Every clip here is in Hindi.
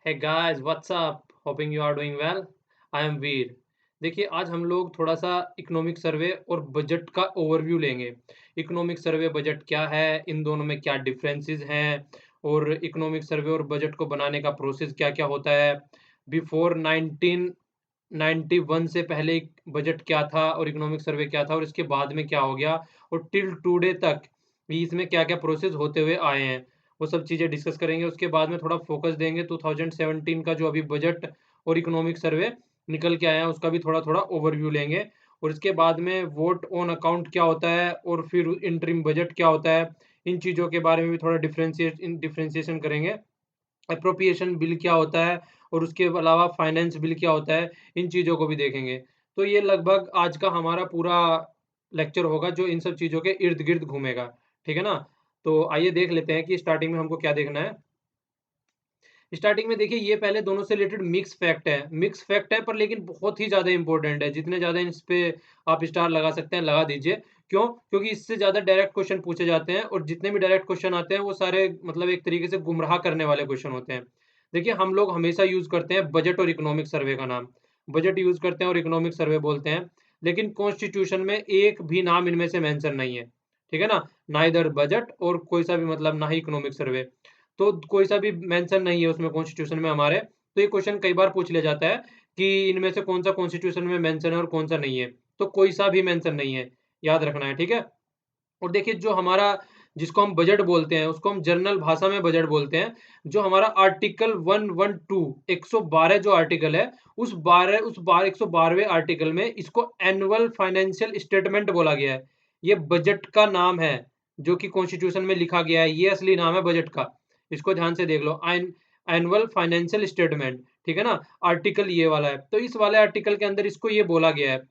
Hey guys, what's up? Hoping you are doing well. I am वीर। देखिए आज हम लोग थोड़ा सा इकोनॉमिक सर्वे और बजट का ओवरव्यू लेंगे। इकोनॉमिक सर्वे बजट क्या है, इन दोनों में क्या डिफरेंसेस हैं और इकोनॉमिक सर्वे और बजट को बनाने का प्रोसेस क्या क्या होता है। बिफोर 1991 से पहले बजट क्या था और इकोनॉमिक सर्वे क्या था और इसके बाद में क्या हो गया और टिल टुडे तक इसमें क्या क्या प्रोसेस होते हुए आए हैं, वो सब चीज़ें डिस्कस करेंगे। उसके बाद में थोड़ा फोकस देंगे 2017 का जो अभी बजट और इकोनॉमिक सर्वे निकल के आया है उसका भी थोड़ा थोड़ा ओवरव्यू लेंगे। और इसके बाद में वोट ऑन अकाउंट क्या होता है और फिर इंटरिम बजट क्या होता है, इन चीज़ों के बारे में भी थोड़ा डिफ्रेंसिएशन करेंगे। एप्रोप्रिएशन बिल क्या होता है और उसके अलावा फाइनेंस बिल क्या होता है, इन चीज़ों को भी देखेंगे। तो ये लगभग आज का हमारा पूरा लेक्चर होगा जो इन सब चीज़ों के इर्द-गिर्द घूमेगा। ठीक है ना? तो आइए देख लेते हैं कि स्टार्टिंग में हमको क्या देखना है। स्टार्टिंग में देखिए ये पहले दोनों से रिलेटेड मिक्स फैक्ट है। मिक्स फैक्ट है पर लेकिन बहुत ही ज़्यादा इम्पोर्टेंट है। जितने ज़्यादा इस पे आप स्टार लगा सकते हैं, लगा दीजिए। क्यों? क्योंकि इससे ज़्यादा डायरेक्ट क्वेश्चन पूछे जाते हैं और जितने भी डायरेक्ट क्वेश्चन आते हैं वो सारे मतलब एक तरीके से गुमराह करने वाले क्वेश्चन होते हैं। देखिए हम लोग हमेशा यूज़ करते हैं बजट और इकोनॉमिक सर्वे का नाम। बजट यूज़ करते हैं और इकोनॉमिक सर्वे बोलते हैं। लेकिन कॉन्स्टिट्यूशन में एक भी नाम इनमें से मेंशन नहीं है। ठीक है ना? नाइदर बजट और कोई सा भी मतलब ना ही इकोनॉमिक सर्वे। तो कोई सा भी मेंशन नहीं है उसमें कॉन्स्टिट्यूशन में हमारे। तो ये क्वेश्चन कई बार पूछ लिया जाता है कि इनमें से कौन सा कॉन्स्टिट्यूशन में मेंशन है और कौन सा नहीं है। तो कोई सा भी मेंशन नहीं है, याद रखना है। ठीक है? और देखिए जो हमारा जिसको हम बजट बोलते हैं उसको हम जनरल भाषा में बजट बोलते हैं। जो हमारा आर्टिकल 112 112 जो आर्टिकल है, उस 112वें आर्टिकल में इसको एनुअल फाइनेंशियल स्टेटमेंट बोला गया है। ये बजट का नाम है जो कि कॉन्स्टिट्यूशन में लिखा गया है, ये असली नाम है बजट का। इसको ध्यान से देख लो। एनुअल फाइनेंशियल स्टेटमेंट, ठीक है ना? आर्टिकल ये वाला है। तो इस वाले आर्टिकल के अंदर इसको ये बोला गया है।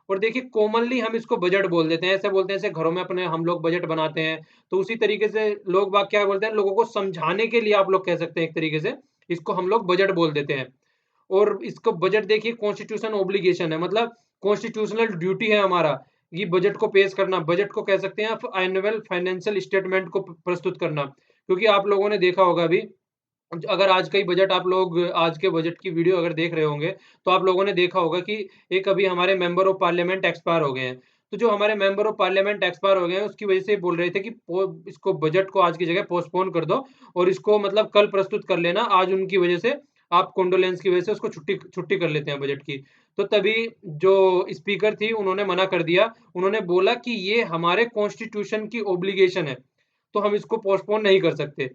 और देखिए कॉमनली हम इसको बजट बोल देते हैं, ऐसे बोलते हैं जैसे घरों में अपने हम लोग बजट बनाते हैं। तो उसी तरीके से लोग बाग क्या बोलते हैं, लोगों को समझाने के लिए आप लोग कह सकते हैं एक तरीके से, इसको हम लोग बजट बोल देते हैं। और इसको बजट देखिए कॉन्स्टिट्यूशन ऑब्लिगेशन है, मतलब कॉन्स्टिट्यूशनल ड्यूटी है हमारा ये बजट को पेश करना। बजट को कह सकते हैं आप एनुअल फाइनेंशियल स्टेटमेंट को प्रस्तुत करना। क्योंकि आप लोगों ने देखा होगा अभी, अगर आज का ही बजट आप लोग आज के बजट की वीडियो अगर देख रहे होंगे, तो आप लोगों ने देखा होगा कि एक अभी हमारे मेंबर ऑफ पार्लियामेंट एक्सपायर हो गए हैं। तो जो हमारे मेंबर ऑफ पार्लियामेंट एक्सपायर हो गए हैं, उसकी वजह से बोल रहे थे कि पो इसको बजट को आज की जगह पोस्टपोन कर दो और इसको मतलब कल प्रस्तुत कर लेना। आज उनकी वजह से आप कंडोलेंस की वजह से उसको छुट्टी छुट्टी कर लेते हैं बजट की। तो तभी जो स्पीकर थी उन्होंने मना कर दिया। उन्होंने बोला कि ये हमारे कॉन्स्टिट्यूशन की ऑब्लिगेशन है, तो हम इसको पोस्टपोन नहीं कर सकते।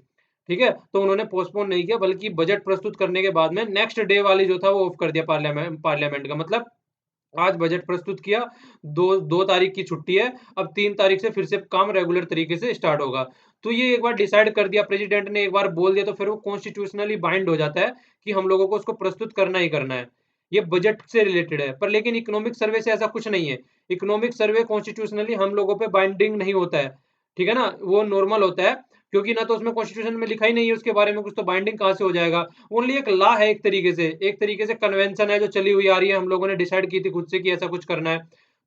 ठीक है? तो उन्होंने पोस्टपोन नहीं किया बल्कि बजट प्रस्तुत करने के बाद में नेक्स्ट डे वाली जो था वो ऑफ कर दिया पार्लियामेंट का। मतलब आज बजट प्रस्तुत किया, 2 तारीख की छुट्टी है, अब 3 तारीख से फिर से काम रेगुलर तरीके से स्टार्ट होगा। तो ये एक बार डिसाइड कर दिया, प्रेसिडेंट ने एक बार बोल दिया तो फिर वो कॉन्स्टिट्यूशनली बाइंड हो जाता है कि हम लोगों को उसको प्रस्तुत करना ही करना है। ये बजट से रिलेटेड है, पर लेकिन इकोनॉमिक सर्वे से ऐसा कुछ नहीं है। इकोनॉमिक सर्वे कॉन्स्टिट्यूशनली हम लोगों पे बाइंडिंग नहीं होता है। ठीक है ना? वो नॉर्मल होता है क्योंकि ना तो उसमें कॉन्स्टिट्यूशन में लिखा ही नहीं है उसके बारे में कुछ, तो बाइंडिंग कहाँ से हो जाएगा? ओनली एक लॉ है एक तरीके से कन्वेंशन है जो चली हुई आ रही है, हम लोगों ने डिसाइड की थी खुद से कि ऐसा कुछ करना है।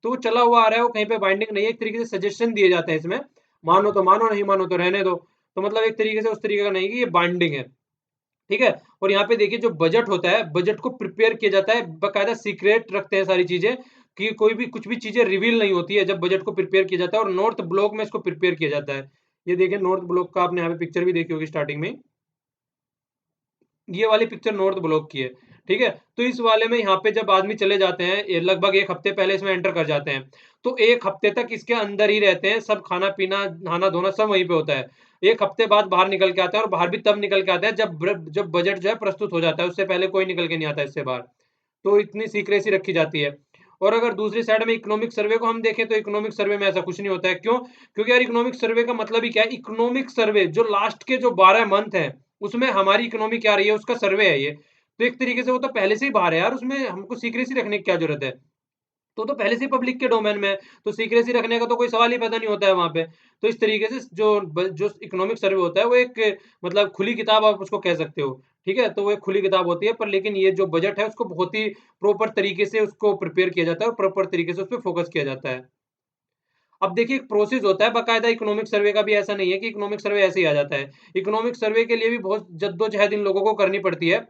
तो वो चला हुआ आ रहा है, वो कहीं पे बाइंडिंग नहीं है, एक तरीके से सजेशन दिए जाते हैं इसमें, मानो तो मानो, नहीं मानो तो रहने दो। तो मतलब एक तरीके से उस तरीके का नहीं कि ये बाइंडिंग है, ठीक है? और यहाँ पे देखिए जो बजट होता है, बजट को प्रिपेयर किया जाता है, बाकायदा सीक्रेट रखते हैं सारी चीज़ें कि कोई भी कुछ भी चीज़ें रिवील नहीं होती है जब बजट को प्रिपेयर किया जाता है, और नॉर्थ ब्लॉक में इसको प्रिपेयर किया जाता है। ये देखिए नॉर्थ ब्लॉक का आपने यहाँ पे पिक्चर भी देखी होगी स्टार्टिंग में। ये वाली पिक्चर नॉर्थ ब्लॉक की है, ठीक है? तो इस वाले में यहाँ पे जब आदमी चले जाते हैं, ये लगभग 1 हफ्ते पहले इसमें एंटर कर जाते हैं। तो 1 हफ्ते तक इसके अंदर ही रहते हैं, सब खाना-पीना, नहाना-धोना सब वहीं पे होता है। 1 हफ्ते बाद बाहर निकल के आते हैं और बाहर भी तब निकल के आते हैं जब बजट जो है प्रस्तुत हो जाता है, उससे पहले कोई निकल के नहीं आता इससे बाहर। तो इतनी सीक्रेसी रखी जाती है। और अगर दूसरी साइड में इकोनॉमिक सर्वे को हम देखें तो इकोनॉमिक सर्वे में ऐसा कुछ नहीं होता है। क्यों? क्योंकि यार इकोनॉमिक सर्वे का मतलब ही क्या है? इकोनॉमिक सर्वे जो लास्ट के जो 12 मंथ हैं, उसमें हमारी इकोनॉमी क्या रही है उसका सर्वे है ये। तो एक तरीके से वो तो पहले से ही बाहर है यार, उसमें हमको सीक्रेसी रखने की क्या ज़रूरत है? तो पहले से ही पब्लिक के डोमेन में है, तो सीक्रेसी रखने का तो कोई सवाल ही पैदा नहीं होता है वहाँ पे। तो इस तरीके से जो इकोनॉमिक सर्वे होता है वो एक मतलब खुली किताब आप उसको कह सकते हो, ठीक है? तो वो एक खुली किताब होती है, पर लेकिन ये जो बजट है उसको बहुत ही प्रॉपर तरीके से उसको प्रिपेयर किया जाता है और प्रॉपर तरीके से उसपे फोकस किया जाता है। अब देखिए एक प्रोसेस होता है बाकायदा इकोनॉमिक सर्वे का भी, ऐसा नहीं है कि इकोनॉमिक सर्वे ऐसे ही आ जाता है। इकोनॉमिक सर्वे के लिए भी बहुत जद्दोजहद इन लोगों को करनी पड़ती है।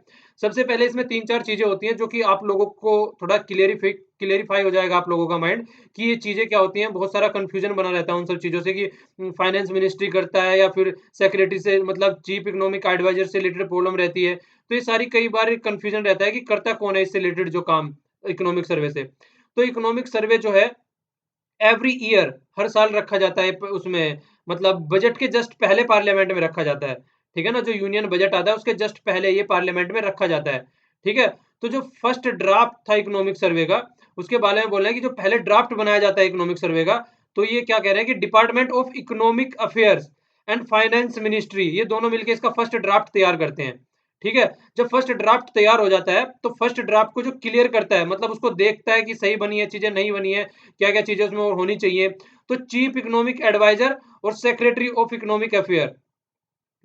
सबसे पहले इसमें 3-4 चीज़ें होती हैं जो कि आप लोगों को थोड़ा क्लेरिफ़ाई हो जाएगा आप लोगों का माइंड कि ये चीज़ें क्या होती हैं। बहुत सारा कन्फ्यूज़न बना रहता है उन सब चीज़ों से कि फाइनेंस मिनिस्ट्री करता है या फिर सेक्रेटरी से मतलब चीफ इकोनॉमिक एडवाइज़र से रिलेटेड प्रॉब्लम रहती है। तो ये सारी कई बार कन्फ्यूज़न रहता है कि करता कौन है इससे रिलेटेड जो काम इकोनॉमिक सर्वे से। तो इकोनॉमिक सर्वे जो है एवरी ईयर हर साल रखा जाता है उसमें मतलब बजट के जस्ट पहले पार्लियामेंट में रखा जाता है। ठीक है ना? जो यूनियन बजट आता है उसके जस्ट पहले ये पार्लियामेंट में रखा जाता है। ठीक है? तो जो फर्स्ट ड्राफ्ट था इकोनॉमिक सर्वे का, उसके बारे में बोल रहे हैं कि जो पहले ड्राफ्ट बनाया जाता है इकोनॉमिक सर्वे का, तो ये क्या कह रहे हैं कि department of economic affairs and finance ministry ये दोनों मिलके इसका फर्स्ट ड्राफ्ट तैयार करते हैं। ठीक है? जब फर्स्ट ड्राफ्ट तैयार हो जाता है, तो फर्स्ट ड्राफ्ट को जो क्लियर करता है मतलब उसको देखता है कि सही बनी है चीज़ें, नहीं बनी है, क्या-क्या चीज़ें उसमें और होनी चाहिए। तो चीफ इकोनॉमिक एडवाइज़र और सेक्रेटरी ऑफ इकोनॉमिक अफेयर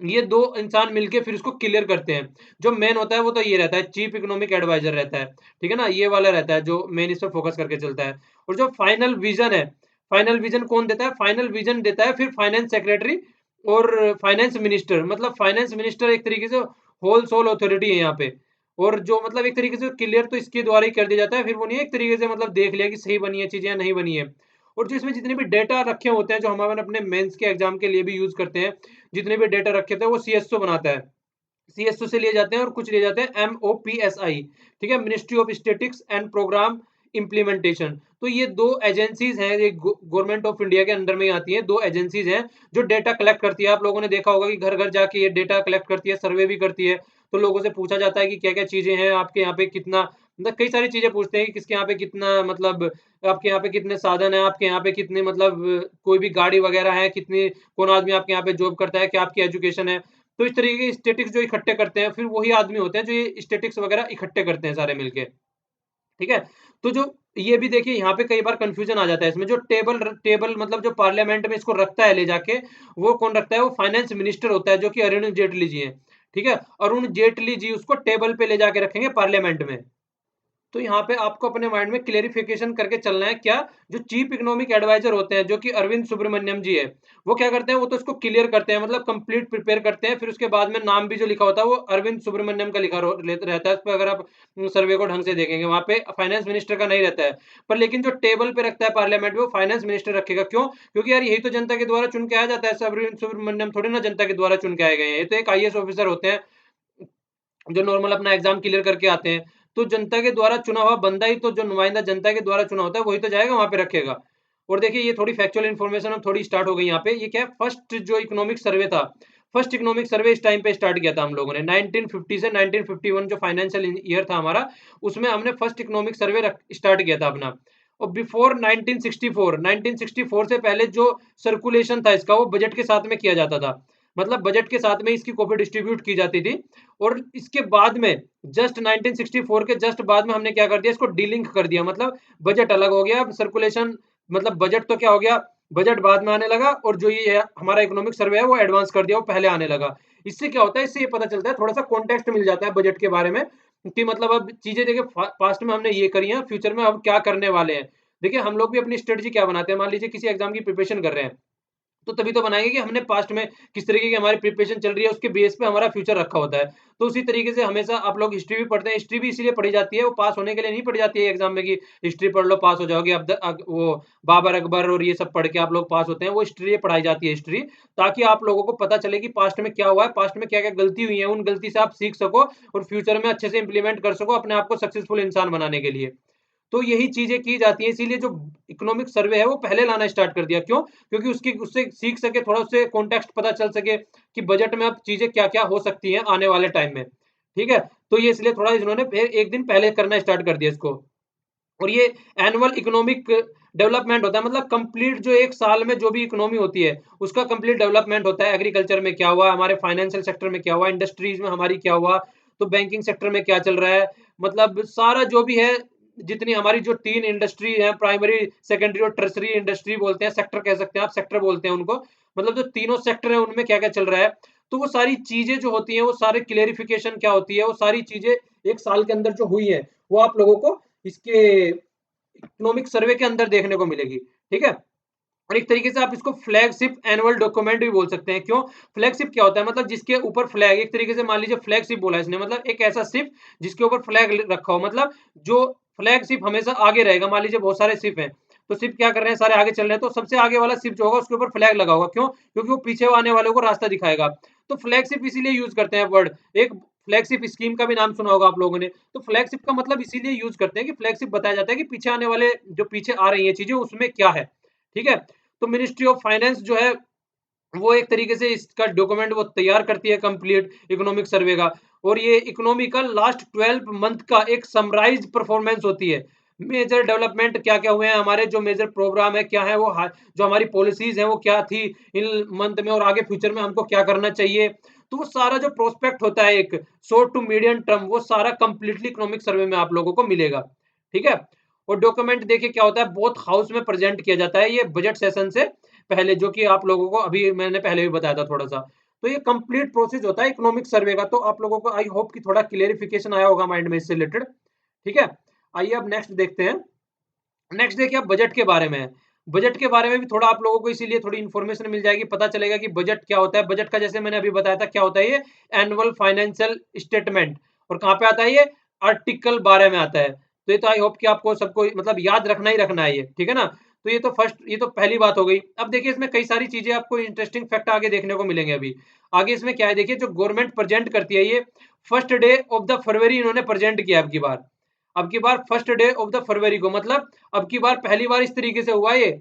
ये 2 इंसान मिलके फिर उसको क्लियर करते हैं। जो मेन होता है वो तो ये रहता है चीफ इकोनॉमिक एडवाइज़र रहता है। ठीक है ना? ये वाला रहता है जो मेन इस पे फ़ोकस करके चलता है। और जो फाइनल विज़न कौन देता है? फाइनल विज़न देता है फिर फाइनेंस सेक्रेटरी और फाइनेंस मिनिस्टर मतलब फाइनेंस मिनिस्टर एक तरीके से होल सोल अथॉरिटी है यहाँ पे। और जो मतलब एक तरीके से क्लियर तो इसके द्वारा ही कर दिया जाता है। फिर वो नहीं है एक तरीके से मतलब देख लिया कि सही बनी है चीज़ें या नहीं बनी है। और जो इसमें जितने भी डेटा रखे होते हैं जो हम अपने मेंस के एग्ज़ाम के लिए भी यूज़ करते हैं, जितने भी डेटा रखे थे वो सीएसओ बनाता है। सीएसओ से लिए जाते हैं और कुछ लिए जाते हैं एमओपीएसआई, ठीक है? Ministry of statistics and programme implementation. तो ये 2 एजेंसीज़ हैं, ये गवर्नमेंट ऑफ इंडिया के अंडर में ही आती हैं, 2 एजेंसीज़ हैं जो डेटा कलेक्ट करती है। आप लोगों ने देखा होगा कि घर-घर जाके ये डेटा कलेक्ट करती है, सर्वे भी करती है। तो लोगों से पूछा जाता है कि क्या-क्या चीज़ें हैं, आपके यहाँ पे कितना मतलब कई सारी चीज़ें पूछते हैं कि किसके यहाँ पे कितना मतलब आपके यहाँ पे कितने साधन हैं, आपके यहाँ पे कितने मतलब कोई भी गाड़ी वगैरह है, कितनी कौन आदमी आपके यहाँ पे जॉब करता है, क्या आपकी एजुकेशन है। तो इस तरीके के स्टैटिस्टिक्स जो इकट्ठे करते हैं, फिर वही आदमी होते हैं जो ये स्टैटिस्टिक्स वगैरह इकट्ठे करते हैं सारे मिलके, ठीक है? तो जो ये भी देखिए यहाँ पे कई बार कन्फ्यूज़न आ जाता है इसमें जो टेबल मतलब जो पार्लियामेंट में इसको रखता है ले जाके, वो कौन रखता है? वो फाइनेंस मिनिस्टर होता है जो कि अरुण जेटली जी हैं, ठीक है? अरुण जेटली जी उसको टेबल पे ले जाके रखेंगे पार्लियामेंट में। तो यहाँ पे आपको अपने माइंड में क्लेरिफिकेशन करके चलना है क्या, जो चीफ इकोनॉमिक एडवाइजर होते हैं, जो कि अरविंद सुब्रमण्यम जी है, वो क्या करते हैं, वो तो इसको क्लियर करते हैं मतलब कंप्लीट प्रिपेयर करते हैं, फिर उसके बाद में नाम भी जो लिखा होता है, वो अरविंद सुब्रमण्यम का लिखा रहता है। उस पे अगर आप सर्वे को ढंग से देखेंगे, वहाँ पे फाइनेंस मिनिस्टर का नहीं रहता है। पर लेकिन जो टेबल पे रखता है पार्लियामेंट में, वो फाइनेंस मिनिस्टर रखेगा। क्यों? क्योंकि यार यही तो जनता के द्वारा चुन के आया जाता है, अरविंद सुब्रमण्यम थोड़ी ना जनता के द्वारा चुन के आए गए हैं। ये तो एक आईएएस ऑफिसर होते हैं जो नॉर्मल अपना एग्ज़ाम क्लियर करके आते हैं। तो जनता के द्वारा चुना हुआ बंदा ही तो जो नुमाइंदा जनता के द्वारा चुना होता है, वही तो जाएगा वहाँ पे रखेगा। और देखिए ये थोड़ी फैक्चुअल इन्फॉर्मेशन अब थोड़ी स्टार्ट हो गई यहाँ पे। ये क्या है फर्स्ट जो इकोनॉमिक सर्वे था, फर्स्ट इकोनॉमिक सर्वे इस टाइम पे स्टार्ट किया था हम लोगों ने 1950 से 1951 जो फाइनेंशियल ईयर था हमारा, उसमें हमने फर्स्ट इकोनॉमिक सर्वे स्टार्ट किया था अपना। और बिफोर 1964 से पहले जो सर्कुलेशन था इसका, वो बजट के साथ में किया जाता था। मतलब बजट के साथ में इसकी कॉपी डिस्ट्रीब्यूट की जाती थी। और इसके बाद में जस्ट 1964 के जस्ट बाद में हमने क्या कर दिया इसको डीलिंक कर दिया मतलब बजट अलग हो गया, अब सर्कुलेशन मतलब बजट तो क्या हो गया, बजट बाद में आने लगा और जो ये है हमारा इकोनॉमिक सर्वे है वो एडवांस कर दिया, वो पहले आने लगा। इससे क्या होता है, इससे ये पता चलता है थोड़ा-सा कॉन्टेक्स्ट मिल जाता है बजट के बारे में कि मतलब अब चीज़ें देखिए पास्ट में हमने ये करी हैं, फ्यूचर में अब क्या करने वाले हैं। देखिए हम लोग भी अपनी स्ट्रेटजी क्या बनाते हैं, मान लीजिए किसी एग्ज़ाम की प्रिपरेशन कर रहे हैं। तो तभी तो बनाएँगे कि हमने पास्ट में किस तरीके की हमारी प्रिपरेशन चल रही है, उसके बेस पे हमारा फ्यूचर रखा होता है। तो उसी तरीके से हमेशा आप लोग हिस्ट्री भी पढ़ते हैं, हिस्ट्री भी इसीलिए पढ़ी जाती है, वो पास होने के लिए नहीं पढ़ी जाती है एग्ज़ाम में कि हिस्ट्री पढ़ लो पास हो जाओगे। अब वो बाबर अकबर और ये सब पढ़ के आप लोग पास होते हैं, वो इसलिए पढ़ाई जाती है हिस्ट्री, ताकि आप लोगों को पता चले कि पास्ट में क्या हुआ है, पास्ट में क्या-क्या गलती हुई है, उन गलती से आप सीख सको और फ्यूचर में अच्छे से इम्प्लीमेंट कर सको अपने आप को सक्सेसफुल इंसान बनाने के लिए। तो यही चीज़ें की जाती हैं, इसीलिए जो इकोनॉमिक सर्वे है वो पहले लाना स्टार्ट कर दिया। क्यों? क्योंकि उसकी उससे सीख सके, थोड़ा उससे कॉन्टेक्स्ट पता चल सके कि बजट में अब चीज़ें क्या-क्या हो सकती हैं आने वाले टाइम में। ठीक है? तो ये इसलिए थोड़ा इन्होंने फिर 1 दिन पहले करना स्टार्ट कर दिया इसको। और ये एनुअल इकोनॉमिक डेवलपमेंट होता है मतलब कंप्लीट जो 1 साल में जो भी इकोनॉमी होती है, उसका कंप्लीट डेवलपमेंट होता है। एग्रीकल्चर में क्या हुआ, हमारे फाइनेंशियल सेक्टर में क्या हुआ, इंडस्ट्रीज़ में हमारी क्या हुआ, तो बैंकिंग सेक्टर में क्या चल रहा है। मतलब सारा जो भी है, जितनी हमारी जो 3 इंडस्ट्री है, प्राइमरी, सेकेंडरी और टर्शियरी इंडस्ट्री बोलते हैं, सेक्टर कह सकते हैं आप, सेक्टर बोलते हैं उनको। मतलब जो तीनों सेक्टर हैं, उनमें क्या-क्या चल रहा है। तो वो सारी चीज़ें जो होती हैं, वो सारे क्लेरिफ़िकेशन क्या होती है, वो सारी चीज़ें 1 साल के अंदर जो हुई हैं, वो आप लोगों को इसके इकोनॉमिक सर्वे के अंदर देखने को मिलेगी, ठीक है? और एक तरीके से आप इसको फ्लैगशिप एनुअल डॉक्यूमेंट भी बोल सकते हैं। क्यों? फ्लैगशिप क्या होता है? मतलब जिसके ऊपर फ्लैग, एक तरीके से मान लीजिए फ्लैगशिप बोला इसने, मतलब एक ऐसा शिप जिसके ऊपर फ्लैग रखा हो, मतलब जो फ्लैगशिप हमेशा आगे रहेगा। मान लीजिए बहुत सारे शिप हैं, तो शिप क्या कर रहे हैं, सारे आगे चल रहे हैं, तो सबसे आगे वाला शिप जो होगा उसके ऊपर फ्लैग लगा होगा। क्यों? क्योंकि वो पीछे आने वालों को रास्ता दिखाएगा। तो फ्लैगशिप इसीलिए यूज करते हैं वर्ड। एक फ्लैगशिप स्कीम का भी नाम सुना होगा आप लोगों ने। तो फ्लैगशिप का मतलब इसीलिए यूज करते हैं कि फ्लैगशिप बताया जाता है कि पीछे आने वाले, जो पीछे आ रही है चीजें, उसमें क्या है। ठीक है? तो मिनिस्ट्री ऑफ फाइनेंस जो है, वो एक तरीके से इसका डॉक्यूमेंट वो तैयार करती है, कंप्लीट इकोनॉमिक सर्वे का। और ये इकोनॉमी का लास्ट 12 मंथ का एक समराइज परफॉर्मेंस होती है। मेजर डेवलपमेंट क्या-क्या हुए हैं, हमारे जो मेजर प्रोग्राम है क्या है, वो जो हमारी पॉलिसीज़ हैं वो क्या थी इन मंथ में, और आगे फ्यूचर में हमको क्या करना चाहिए। तो वो सारा जो प्रोस्पेक्ट होता है एक शॉर्ट टू मीडियम टर्म, वो सारा कंप्लीटली इकोनॉमिक सर्वे में आप लोगों को मिलेगा। ठीक है? और डॉक्यूमेंट देखिए क्या होता है, बोथ हाउस में प्रेजेंट किया जाता है ये बजट सेशन से पहले, जो कि आप लोगों को अभी मैंने पहले भी बताया था थोड़ा-सा। तो ये कंप्लीट प्रोसेस होता है इकोनॉमिक सर्वे का, तो आप लोगों को आई होप कि थोड़ा क्लेरिफिकेशन आया होगा माइंड में इससे रिलेटेड। ठीक है? आइए अब नेक्स्ट देखते हैं। नेक्स्ट देखिए अब बजट के बारे में है। बजट के बारे में भी थोड़ा आप लोगों को इसीलिए थोड़ी इन्फॉर्मेशन मिल जाएगी, पता चलेगा कि बजट क्या होता है। बजट का जैसे मैंने अभी बताया था क्या होता है ये, एनुअल फाइनेंशियल स्टेटमेंट। और कहाँ पे आता है ये? आर्टिकल 12 में आता है। तो ये तो आई होप कि आपको सबको मतलब याद रखना ही रखना है ये, ठीक है ना? तो ये तो पहली बात हो गई। अब देखिए इसमें कई सारी चीज़ें आपको इंटरेस्टिंग फैक्ट आगे देखने को मिलेंगे अभी। आगे इसमें क्या है देखिए, जो गवर्नमेंट प्रेज़ेंट करती है ये first day of the February इन्होंने प्रेज़ेंट किया अब की बार। अब की बार first day of the February को, मतलब अब की बार पहली बार इस तरीके से हुआ ये।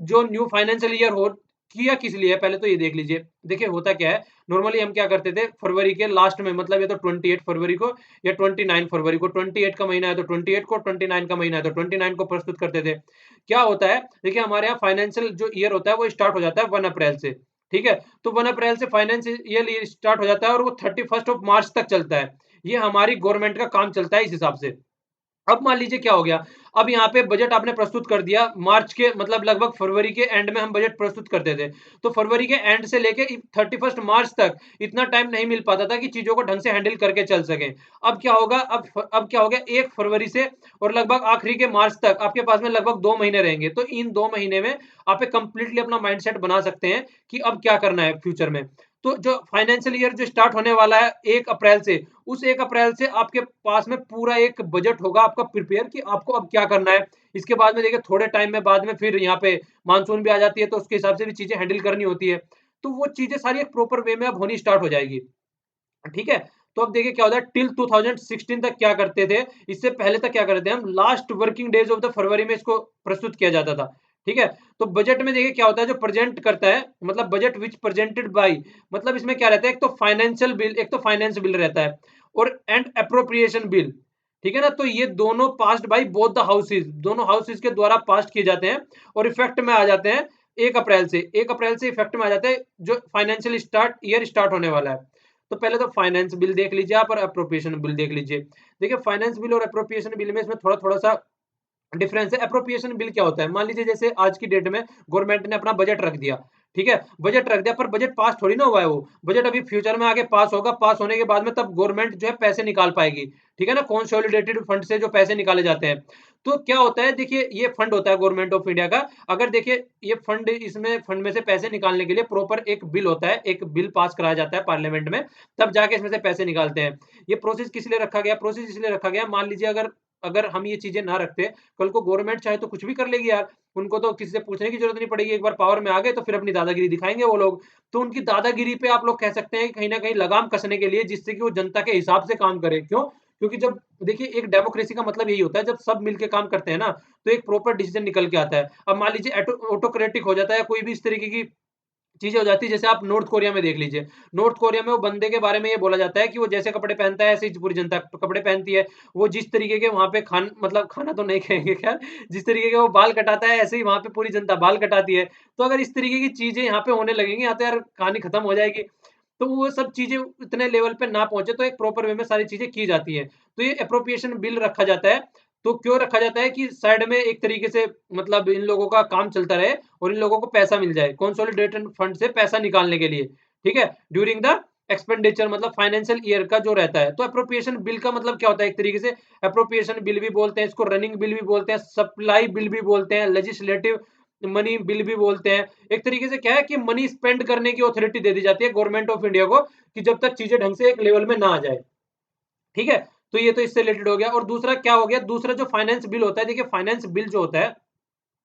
जो न्यू फाइनेंशियल ईयर हो किया किस लिए है, पहले तो ये देख लीजिए। देखिए होता क्या है, नॉर्मली हम क्या करते थे फरवरी के लास्ट में, मतलब ये तो 28 फरवरी को या 29 फरवरी को, 28 का महीना है तो 28 को, 29 का महीना है तो 29 को प्रस्तुत करते थे। क्या होता है देखिए, हमारे यहाँ फाइनेंशियल जो ईयर होता है वो स्टार्ट हो जाता है 1 अप्रैल से। ठीक है? तो 1 अप्रैल से फाइनेंशियल ईयर स्टार्ट हो जाता है और वो 31st ऑफ मार्च तक चलता है। ये हमारी गवर्नमेंट का काम चलता है इस हिसाब से। अब मान लीजिए क्या हो गया, अब यहाँ पे बजट आपने प्रस्तुत कर दिया मार्च के, मतलब लगभग फरवरी के एंड में हम बजट प्रस्तुत करते थे। तो फरवरी के एंड से लेके 31st मार्च तक इतना टाइम नहीं मिल पाता था कि चीज़ों को ढंग से हैंडल करके चल सकें। अब क्या होगा, अब क्या हो गया, 1 फरवरी से और लगभग आखिरी के मार्च तक आपके पास में लगभग 2 महीने रहेंगे। तो इन 2 महीने में आप एक कंप्लीटली अपना माइंडसेट बना सकते हैं कि अब क्या करना है फ्यूचर में। तो जो फाइनेंशियल ईयर जो स्टार्ट होने वाला है 1 अप्रैल से, उस 1 अप्रैल से आपके पास में पूरा एक बजट होगा आपका प्रिपेयर कि आपको अब क्या करना है। इसके बाद में देखिए थोड़े टाइम में बाद में फिर यहाँ पे मानसून भी आ जाती है, तो उसके हिसाब से भी चीज़ें हैंडल करनी होती है। तो वो चीज़ें सारी एक प्रॉपर वे में अब होनी स्टार्ट हो जाएगी। ठीक है? तो अब देखिए क्या होता है, टिल 2016 तक क्या करते थे, इससे पहले तक क्या करते थे हम, last working days of the फरवरी में इसको प्रस्तुत किया जाता था। ठीक है? तो बजट में देखिए क्या होता है, जो प्रेज़ेंट करता है, मतलब बजट व्हिच प्रेज़ेंटेड बाय, मतलब इसमें क्या रहता है, एक तो फाइनेंशियल बिल, एक तो फाइनेंस बिल रहता है और एंड एप्रोप्रिएशन बिल। ठीक है ना? तो ये दोनों passed by both the houses, दोनों हाउसेस के द्वारा पास किए जाते हैं और इफेक्ट में आ जाते हैं 1 अप्रैल से। 1 अप्रैल से इफेक्ट में आ जाते हैं जो फाइनेंशियल ईयर स्टार्ट होने वाला है। तो पहले तो फाइनेंस बिल देख लीजिए आप और एप्रोप्रिएशन बिल देख लीजिए। देखिए फाइनेंस बिल और एप्रोप्रिएशन बिल में इसमें थोड़ा-थोड़ा सा डिफरेंस है। एप्रोप्रिएशन बिल क्या होता है? मान लीजिए जैसे आज की डेट में गवर्नमेंट ने अपना बजट रख दिया, ठीक है? बजट रख दिया पर बजट पास थोड़ी ना हुआ है वो। बजट अभी फ्यूचर में आगे पास होगा, पास होने के बाद में तब गवर्नमेंट जो है पैसे निकाल पाएगी, ठीक है ना? कंसोलिडेटेड फंड से जो पैसे निकाले जाते हैं। तो क्या होता है देखिए, ये फंड होता है गवर्नमेंट ऑफ इंडिया का। अगर देखिए ये फंड, इसमें फंड में से पैसे निकालने के लिए प्रॉपर एक बिल होता है, एक बिल पास कराया जाता है पार्लियामेंट में, तब जाके इसमें से पैसे निकालते हैं। ये प्रोसेस किस लिए रखा गया? प्रोसेस इसलिए रखा गया, मान लीजिए अगर अगर हम ये चीज़ें ना रखते, कल को गवर्नमेंट चाहे तो कुछ भी कर लेगी यार। उनको तो किसी से पूछने की ज़रूरत नहीं पड़ेगी, एक बार पावर में आ गए तो फिर अपनी दादागिरी दिखाएँगे वो लोग। तो उनकी दादागिरी पे आप लोग कह सकते हैं कहीं न कहीं लगाम कसने के लिए, जिससे कि वो जनता के हिसाब से काम करें। क्यों? क्योंकि जब देखिए एक डेमोक्रेसी का मतलब यही होता है, जब सब मिल के काम करते हैं ना, तो एक प्रॉपर डिसीज़न निकल के आता है। अब मान लीजिए ऑटोक्रेटिक हो जाता है, कोई भी इस तरीके की चीज़ें हो जाती है, जैसे आप नॉर्थ कोरिया में देख लीजिए। नॉर्थ कोरिया में वो बंदे के बारे में ये बोला जाता है कि वो जैसे कपड़े पहनता है, ऐसे ही पूरी जनता कपड़े पहनती है। वो जिस तरीके के वहाँ पे मतलब खाना तो नहीं कहेंगे खैर, जिस तरीके के वो बाल कटाता है, ऐसे ही वहाँ पे पूरी जनता बाल कटाती है। तो अगर इस तरीके की चीज़ें यहाँ पे होने लगेंगी, यहाँ तो यार कहानी खत्म हो जाएगी। तो वो सब चीज़ें इतने लेवल पे ना पहुँचे, तो एक प्रॉपर वे में सारी चीज़ें की जाती हैं। तो ये एप्रोप्रिएशन बिल रखा जाता है। तो क्यों रखा जाता है कि साइड में एक तरीके से मतलब इन लोगों का काम चलता रहे और इन लोगों को पैसा मिल जाए, कंसोलिडेटेड फंड से पैसा निकालने के लिए, ठीक है? ड्यूरिंग द एक्सपेंडिचर, मतलब फाइनेंशियल ईयर का जो रहता है। तो एप्रोप्रिएशन बिल का मतलब क्या होता है एक तरीके से, एप्रोप्रिएशन बिल भी बोलते हैं इसको, रनिंग बिल भी बोलते हैं, सप्लाई बिल भी बोलते हैं, लेजिस्लेटिव मनी बिल भी बोलते हैं। एक तरीके से क्या है कि मनी स्पेंड करने की अथॉरिटी दे दी जाती है गवर्नमेंट ऑफ इंडिया को, कि जब तक चीज़ें ढंग से एक लेवल में ना आ जाए। ठीक है? तो ये तो इससे रिलेटेड हो गया और दूसरा क्या हो गया, दूसरा जो फाइनेंस बिल होता है, देखिए फाइनेंस बिल जो होता है,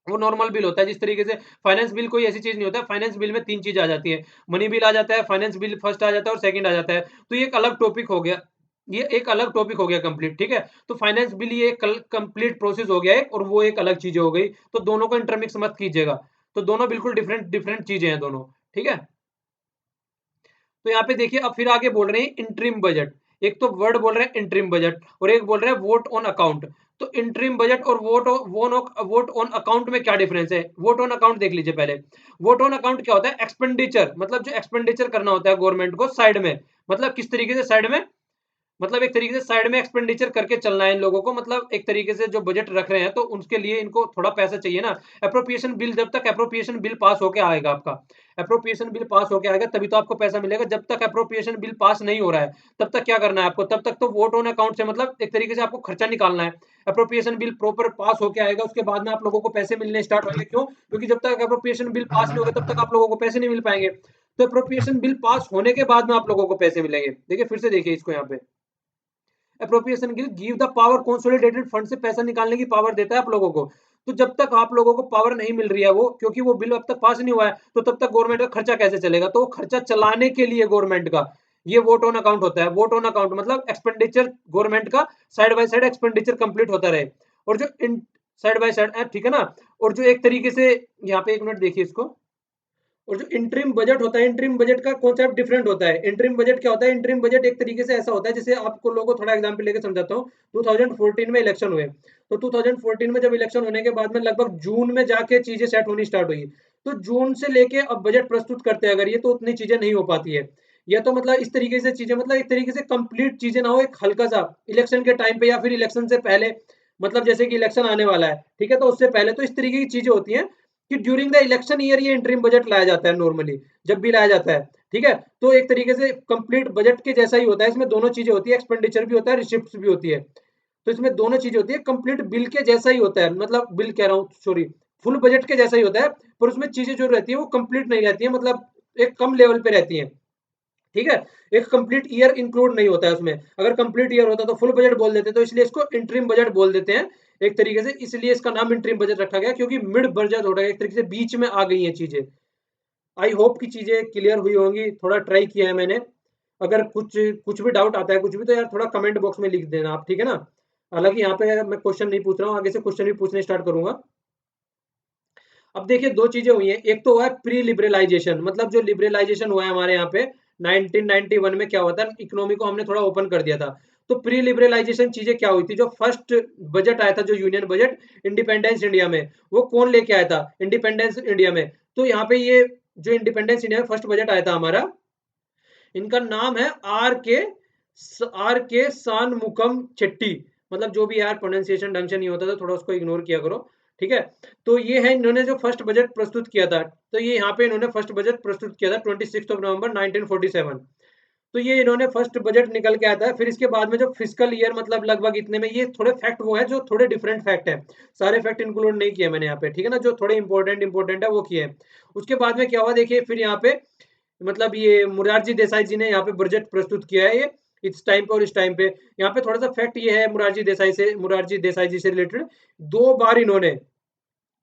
वो नॉर्मल बिल होता है। जिस तरीके से फाइनेंस बिल कोई ऐसी चीज़ नहीं होता है, फाइनेंस बिल में 3 चीज़ आ जाती है। मनी बिल आ जाता है, फाइनेंस बिल फर्स्ट आ जाता है और सेकंड आ जाता है। तो ये एक अलग टॉपिक हो गया। ये एक अलग टॉपिक हो गया कंप्लीट, ठीक है? तो फाइनेंस बिल ये कल कंप्लीट प्रोसेस हो गया एक और वो एक अलग चीज़ें हो गई। तो दोनों को इंटरमिक्स मत कीजिएगा। तो दोनों बिल्कुल डिफरेंट डिफरेंट चीज़ें हैं दोनों, ठीक है? तो यहाँ पे देखिए अब फिर आगे बोल रहे हैं इंटरिम बजट। एक तो वर्ड बोल रहे हैं इंटरिम बजट और एक बोल रहे हैं वोट ऑन अकाउंट। तो इंटरिम बजट और वोट ऑन अकाउंट में क्या डिफरेंस है? वोट ऑन अकाउंट देख लीजिए पहले। वोट ऑन अकाउंट क्या होता है? एक्सपेंडिचर, मतलब जो एक्सपेंडिचर करना होता है गवर्नमेंट को साइड में। मतलब किस तरीके से साइड में? मतलब एक तरीके से साइड में एक्सपेंडिचर करके चलना है इन लोगों को, मतलब एक तरीके से जो बजट रख रहे हैं तो उसके लिए इनको थोड़ा पैसा चाहिए ना। एप्रोप्रिएशन बिल, जब तक एप्रोप्रिएशन बिल पास होके आएगा आपका, एप्रोप्रिएशन बिल पास होके आएगा तभी तो आपको पैसा मिलेगा। जब तक एप्रोप्रिएशन बिल पास नहीं हो रहा है तब तक क्या करना है आपको? तब तक तो वोट ऑन अकाउंट से मतलब एक तरीके से आपको खर्चा निकालना है। एप्रोप्रिएशन बिल प्रॉपर पास होके आएगा उसके बाद में आप लोगों को पैसे मिलने स्टार्ट होंगे। क्यों? क्योंकि जब तक एप्रोप्रिएशन बिल पास नहीं होगा तब तक आप लोगों को पैसे नहीं मिल पाएंगे। तो एप्रोप्रिएशन बिल पास होने के बाद में आप लोगों को पैसे मिलेंगे। देखिए फिर से देखिए इसको यहाँ पे, appropriation bill give the power, consolidated fund से पैसा निकालने की पावर देता है आप लोगों को। तो जब तक आप लोगों को पावर नहीं मिल रही है वो, क्योंकि वो बिल अब तक पास नहीं हुआ है, तो तब तक गवर्नमेंट का खर्चा कैसे चलेगा? तो वो खर्चा चलाने के लिए गवर्नमेंट का ये वोट ऑन अकाउंट होता है। वोट ऑन अकाउंट मतलब एक्सपेंडिचर गवर्नमेंट का side by side expenditure complete होता रहे। और जो इन साइड बाय साइड, ठीक है ना? और जो एक तरीके से यहाँ पे 1 मिनट देखिए इसको। और जो इंटरिम बजट होता है, इंटरिम बजट का कॉन्सेप्ट डिफरेंट होता है। इंटरिम बजट क्या होता है? इंटरिम बजट एक तरीके से ऐसा होता है, जैसे आपको लोगों को थोड़ा एग्जांपल लेके समझाता हूँ। 2014 में इलेक्शन हुए, तो 2014 में जब इलेक्शन होने के बाद में लगभग जून में जाके चीजें सेट होनी स्टार्ट हुई। तो जून से लेके अब बजट प्रस्तुत करते हैं अगर ये, तो उतनी चीजें नहीं हो पाती है। या तो मतलब इस तरीके से चीजें, मतलब एक तरीके से कंप्लीट चीजें ना हो, एक हल्का सा इलेक्शन के टाइम पे या फिर इलेक्शन से पहले, मतलब जैसे कि इलेक्शन आने वाला है, ठीक है, तो उससे पहले तो इस तरीके की चीजें होती हैं कि ड्यूरिंग द इलेक्शन ईयर ये इंटरिम बजट लाया जाता है नॉर्मली, जब भी लाया जाता है, ठीक है। तो एक तरीके से कंप्लीट बजट के जैसा ही होता है, इसमें दोनों चीजें होती है, एक्सपेंडिचर भी होता है, रिसिप्ट भी होती है। तो इसमें दोनों चीजें होती है, कंप्लीट बिल के जैसा ही होता है, मतलब बिल कह रहा हूँ, सॉरी, फुल बजट के जैसा ही होता है। पर उसमें चीजें जो रहती है वो कंप्लीट नहीं रहती है, मतलब एक कम लेवल पे रहती है, ठीक है। एक कंप्लीट ईयर इंक्लूड नहीं होता है उसमें। अगर कंप्लीट ईयर होता तो फुल बजट बोल देते, तो इसलिए इसको इंटरिम बजट बोल देते हैं एक तरीके से। इसलिए इसका नाम इंटरिम बजट रखा गया, क्योंकि मिड बजट हो रहा है, एक तरीके से बीच में आ गई हैं चीजें। आई होप कि चीजें क्लियर हुई होंगी, थोड़ा ट्राई किया है मैंने। अगर कुछ कुछ भी डाउट आता है कुछ भी, तो यार थोड़ा कमेंट बॉक्स में लिख देना आप, ठीक है ना? हालांकि यहाँ पे मैं क्वेश्चन नहीं पूछ रहा हूँ, आगे से क्वेश्चन भी पूछने स्टार्ट करूंगा। अब देखिए दो चीजें हुई हैं, एक तो हुआ है प्री लिबरलाइजेशन, मतलब जो लिबरलाइजेशन हुआ है हमारे यहाँ पे 1991 में, क्या हुआ था, इकोनॉमी को हमने थोड़ा ओपन कर दिया था। तो प्री लिबरलाइजेशन चीजें क्या हुई थी, जो फर्स्ट बजट आया था, जो यूनियन बजट इंडिपेंडेंस इंडिया में, वो कौन लेके आया था इंडिपेंडेंस इंडिया में? तो यहाँ पे ये जो इंडिपेंडेंस इंडिया में फर्स्ट बजट आया था हमारा, इनका नाम है आर के सानमुखम चेट्टी। मतलब जो भी यार प्रोनाउंसिएशन ढंग से नहीं होता तो थोड़ा उसको इग्नोर किया करो, ठीक है। तो ये है इन्होंने जो फर्स्ट बजट प्रस्तुत किया था, तो ये यहाँ पे इन्होंने फर्स्ट बजट प्रस्तुत किया था 26 नवंबर 1947। तो ये इन्होंने फर्स्ट बजट निकल के आता है। फिर इसके बाद में जो फिजिकल ईयर, मतलब लगभग इतने में, ये थोड़े फैक्ट वो है जो थोड़े डिफरेंट फैक्ट है, सारे फैक्ट इंक्लूड नहीं किए मैंने यहाँ पे, ठीक है ना, जो थोड़े इंपॉर्टेंट इंपॉर्टेंट है वो किए हैं। उसके बाद में क्या हुआ देखिए, फिर यहाँ पे मतलब ये मुरारजी देसाई जी ने यहाँ पे बजट प्रस्तुत किया है, ये इस टाइम पे और इस टाइम पे। यहाँ पे थोड़ा सा फैक्ट ये है मुरारजी देसाई जी से रिलेटेड, दो बार इन्होंने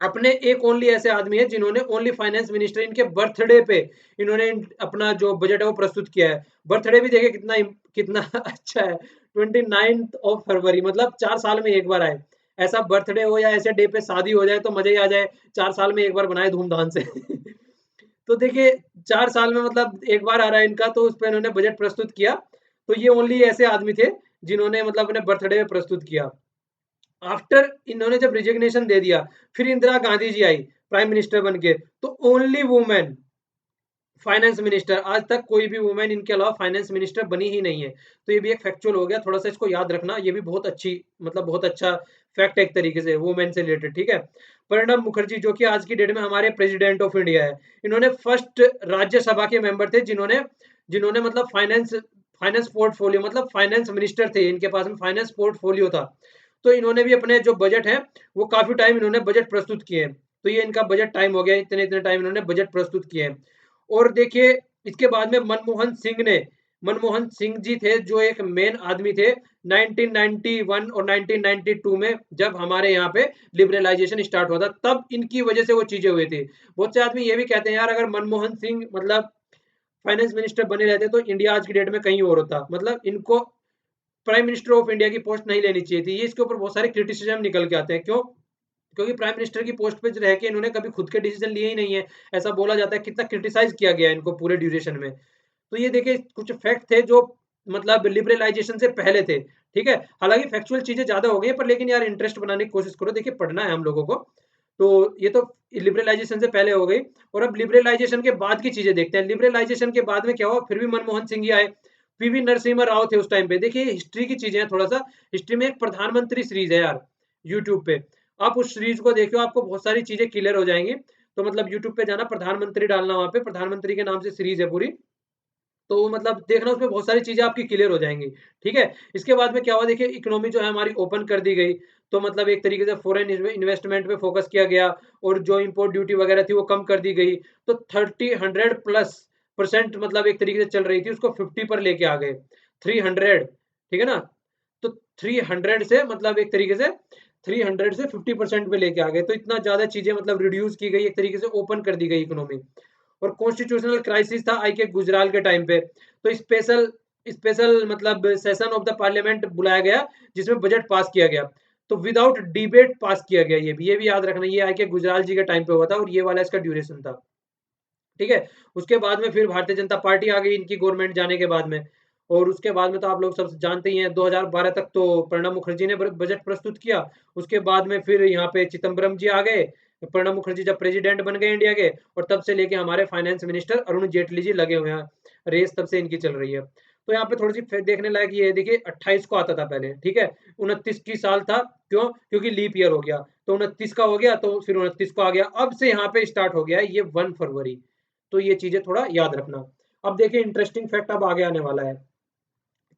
अपने, एक ओनली ऐसे आदमी है जिन्होंने ओनली फाइनेंस मिनिस्टर इनके बर्थडे पे इन्होंने अपना जो बजट है वो प्रस्तुत किया है। बर्थडे भी देखिए कितना कितना अच्छा है, 29 फरवरी, मतलब 4 साल में एक बार आए। ऐसा बर्थडे हो या ऐसे डे पे शादी हो जाए तो मजा ही आ जाए, 4 साल में एक बार बनाए धूमधाम से। तो देखिए 4 साल में मतलब एक बार आ रहा है इनका, तो उस पर इन्होंने बजट प्रस्तुत किया। तो ये ओनली ऐसे आदमी थे जिन्होंने मतलब अपने बर्थडे में प्रस्तुत किया। आफ्टर इन्होंने जब रिजिग्नेशन दे दिया, फिर Indira Gandhi ji I prime minister बन के, तो ओनली वुमेन फाइनेंस मिनिस्टर, आज तक कोई भी वुमेन इनके अलावा फाइनेंस मिनिस्टर बनी ही नहीं है। तो ये भी एक फैक्चुअल हो गया, थोड़ा सा इसको याद रखना, ये भी बहुत अच्छी, मतलब बहुत अच्छा फैक्ट है एक तरीके से वुमेन से रिलेटेड, ठीक है। प्रणब मुखर्जी जो कि आज की डेट में हमारे प्रेसिडेंट ऑफ इंडिया है, इन्होंने फर्स्ट राज्यसभा के मेंबर थे जिन्होंने जिन्होंने मतलब फाइनेंस फाइनेंस पोर्टफोलियो, मतलब फाइनेंस मिनिस्टर थे, इनके पास में फाइनेंस पोर्टफोलियो था। तो इन्होंने भी अपने जो बजट है वो काफी टाइम इन्होंने बजट प्रस्तुत किए हैं। तो ये इनका बजट टाइम हो गया, इतने-इतने टाइम इन्होंने बजट प्रस्तुत किए हैं। और देखिए इसके बाद में मनमोहन सिंह जी थे जो एक मेन आदमी थे 1991 और 1992 में जब हमारे यहाँ पे लिबरलाइजेशन स्टार्ट हुआ था, तब इनकी वजह से वो चीज़ें हुई थी। बहुत से आदमी ये भी कहते हैं यार अगर मनमोहन सिंह मतलब फाइनेंस मिनिस्टर बने रहते तो इंडिया आज की डेट में कहीं और होता। मतलब इनको प्राइम मिनिस्टर ऑफ इंडिया की पोस्ट नहीं लेनी चाहिए थी। ये इसके ऊपर बहुत सारे क्रिटिसिज्म निकल के आते हैं। क्यों? क्योंकि प्राइम मिनिस्टर की पोस्ट पे रह के इन्होंने कभी खुद के डिसीजन लिए ही नहीं है। ऐसा बोला जाता है कितना क्रिटिसाइज़ किया गया है इनको पूरे ड्यूरेशन में। तो ये देखिए कुछ फैक्ट थे जो मतलब लिबरलाइजेशन से पहले थे, ठीक है? हालाँकि फैक्चुअल चीज़ें ज़्यादा हो गई हैं पर लेकिन यार इंटरेस्ट बनाने की कोशिश करो। देखिए पढ़ना है हम लोगों को। तो ये तो लिबरलाइजेशन से पहले हो गई और अब लिबरलाइजेशन के बाद की चीज़ें देखते हैं। लिबरलाइजेशन के बाद में क्या हुआ फिर भी मनमोहन सिंह ही आए। पीवी नरसिम्हा राव थे उस टाइम पे। देखिए हिस्ट्री की चीज़ें हैं थोड़ा-सा। हिस्ट्री में एक प्रधानमंत्री सीरीज़ है यार, यूट्यूब पे। आप उस सीरीज़ को देखियो आपको बहुत सारी चीज़ें क्लियर हो जाएँगी। तो मतलब यूट्यूब पे जाना प्रधानमंत्री डालना वहाँ पे, प्रधानमंत्री के नाम से सीरीज़ है पूरी। तो मतलब देखना उसमें बहुत सारी चीज़ें आपकी क्लियर हो जाएँगी, ठीक है? इसके बाद में क्या हुआ देखिए इकोनॉमी जो है हमारी ओपन कर दी गई, तो मतलब एक तरीके से फ़ॉरेन इन्वेस्टमेंट पे फ़ोकस किया गया और जो इम्पोर्ट ड्यूटी वगैरह थी वो कम कर दी गई। तो 100 प्लस परसेंट मतलब एक तरीके से चल रही थी उसको 50 पर लेके आ गए, 300 ठीक है ना? तो 300 से मतलब एक तरीके से 300 से 50% पे लेके आ गए, तो इतना ज़्यादा चीज़ें मतलब रिड्यूस की गई, एक तरीके से ओपन कर दी गई इकोनॉमी। और कॉन्स्टिट्यूशनल क्राइसिस था आई के गुजराल के टाइम पे, तो स्पेशल स्पेशल मतलब सेशन ऑफ द पार्लियामेंट बुलाया गया, जिसमें बजट पास किया गया। तो विदाउट डिबेट पास किया गया ये भी याद रखना, ये आई के गुजराल जी के टाइम पे हुआ था और ये वाला इसका ड्यूरेशन था। ठीक है? उसके बाद में फिर भारतीय जनता पार्टी आ गई इनकी गवर्नमेंट जाने के बाद में और उसके बाद में तो आप लोग सब जानते ही हैं 2012 तक तो प्रणब मुखर्जी ने बजट प्रस्तुत किया। उसके बाद में फिर यहाँ पे चिदम्बरम जी आ गए। प्रणब मुखर्जी जब प्रेसिडेंट बन गए इंडिया के और तब से लेके हमारे फाइनेंस मिनिस्टर अरुण जेटली जी लगे हुए हैं। रेस तब से इनकी चल रही है। तो यहाँ पे थोड़ी-सी देखने लायक ये है देखिए 28 को आता था पहले, ठीक है? 29 की साल था, क्यों? क्योंकि लीप ईयर हो गया। तो 29 का हो गया तो फिर 29 को आ गया। अब से यहाँ पे स्टार्ट हो गया है ये 1 फरवरी। तो ये चीज़ें थोड़ा याद रखना। अब देखिए इंटरेस्टिंग फैक्ट अब आगे आने वाला है।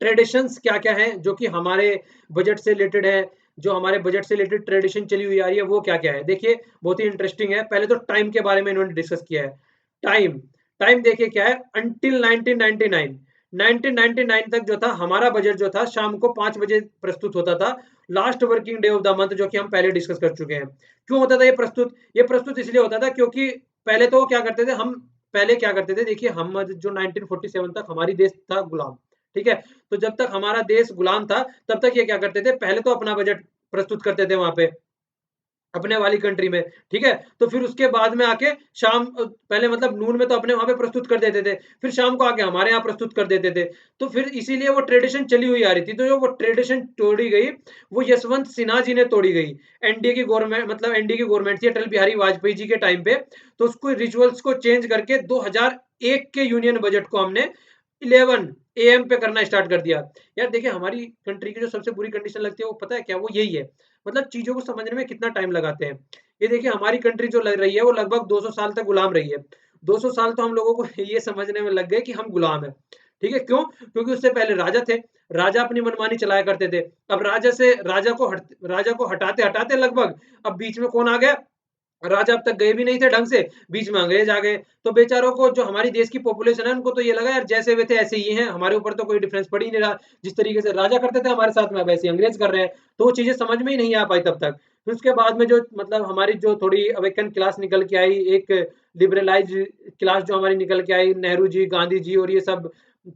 ट्रेडिशंस क्या-क्या हैं जो कि हमारे बजट से रिलेटेड है, जो हमारे बजट से रिलेटेड ट्रेडिशन चली हुई आ रही है वो क्या-क्या है? देखिए बहुत ही इंटरेस्टिंग है। पहले तो टाइम के बारे में इन्होंने डिस्कस किया है। टाइम, टाइम देखिए क्या है अंटिल 1999 1999 तक जो था हमारा बजट जो था शाम को 5 बजे प्रस्तुत होता था। Last working day of the month जो कि हम पहले डिस्कस कर चुके हैं। क्यों होता था ये प्रस्तुत? ये प्रस्तुत इसलिए होता था क्योंकि पहले तो क्या करते थे हम पहले क्या करते थे देखिए हम जो 1947 तक हमारी देश था गुलाम, ठीक है? तो जब तक हमारा देश गुलाम था, तब तक ये क्या करते थे, पहले तो अपना बजट प्रस्तुत करते थे वहाँ पे, अपने वाली कंट्री में, ठीक है? तो फिर उसके बाद में आके शाम पहले मतलब नून में तो अपने वहाँ पे प्रस्तुत कर देते थे, फिर शाम को आके हमारे यहाँ प्रस्तुत कर देते थे। तो फिर इसीलिए वो ट्रेडिशन चली हुई आ रही थी, तो जो वो ट्रेडिशन तोड़ी गई, वो यशवंत सिन्हा जी ने तोड़ी गई। एनडीए की गवर्नमेंट मतलब एनडीए की गवर्नमेंट थी अटल बिहारी वाजपेयी जी के टाइम पे, तो उसको रिचुअल्स को चेंज करके 2001 के यूनियन बजट को हमने 11 एएम पे करना स्टार्ट कर दिया। यार देखिए हमारी कंट्री की जो सबसे बुरी कंडीशन लगती है वो पता है क्या? वो यही है। मतलब चीज़ों को समझने में कितना टाइम लगाते हैं। ये देखिए हमारी कंट्री जो लग रही है वो लगभग 200 साल तक गुलाम रही है। 200 साल तो हम लोगों को ये समझने में लग गए कि हम गुलाम हैं। ठीक है? क्यों? क्योंकि उससे पहले राजा थे। राजा अपनी मनमानी चलाया करते थे। अब राजा को हटाते-हटाते लगभग अब बीच में कौन आ गया? राजा अब तक गए भी नहीं थे ढंग से, बीच में अंग्रेज आ गए। तो बेचारों को जो हमारी देश की पॉपुलेशन है उनको तो ये लगा यार जैसे वे थे ऐसे ही हैं, हमारे ऊपर तो कोई डिफरेंस पड़ ही नहीं रहा। जिस तरीके से राजा करते थे हमारे साथ में अब ऐसे अंग्रेज कर रहे हैं। तो वो चीज़ें समझ में ही नहीं आ पाई तब तक। फिर उसके बाद में जो मतलब हमारी जो थोड़ी अवेकन क्लास निकल के आई, एक लिबरलाइज़ क्लास जो हमारी निकल के आई, नेहरू जी, गांधी जी और ये सब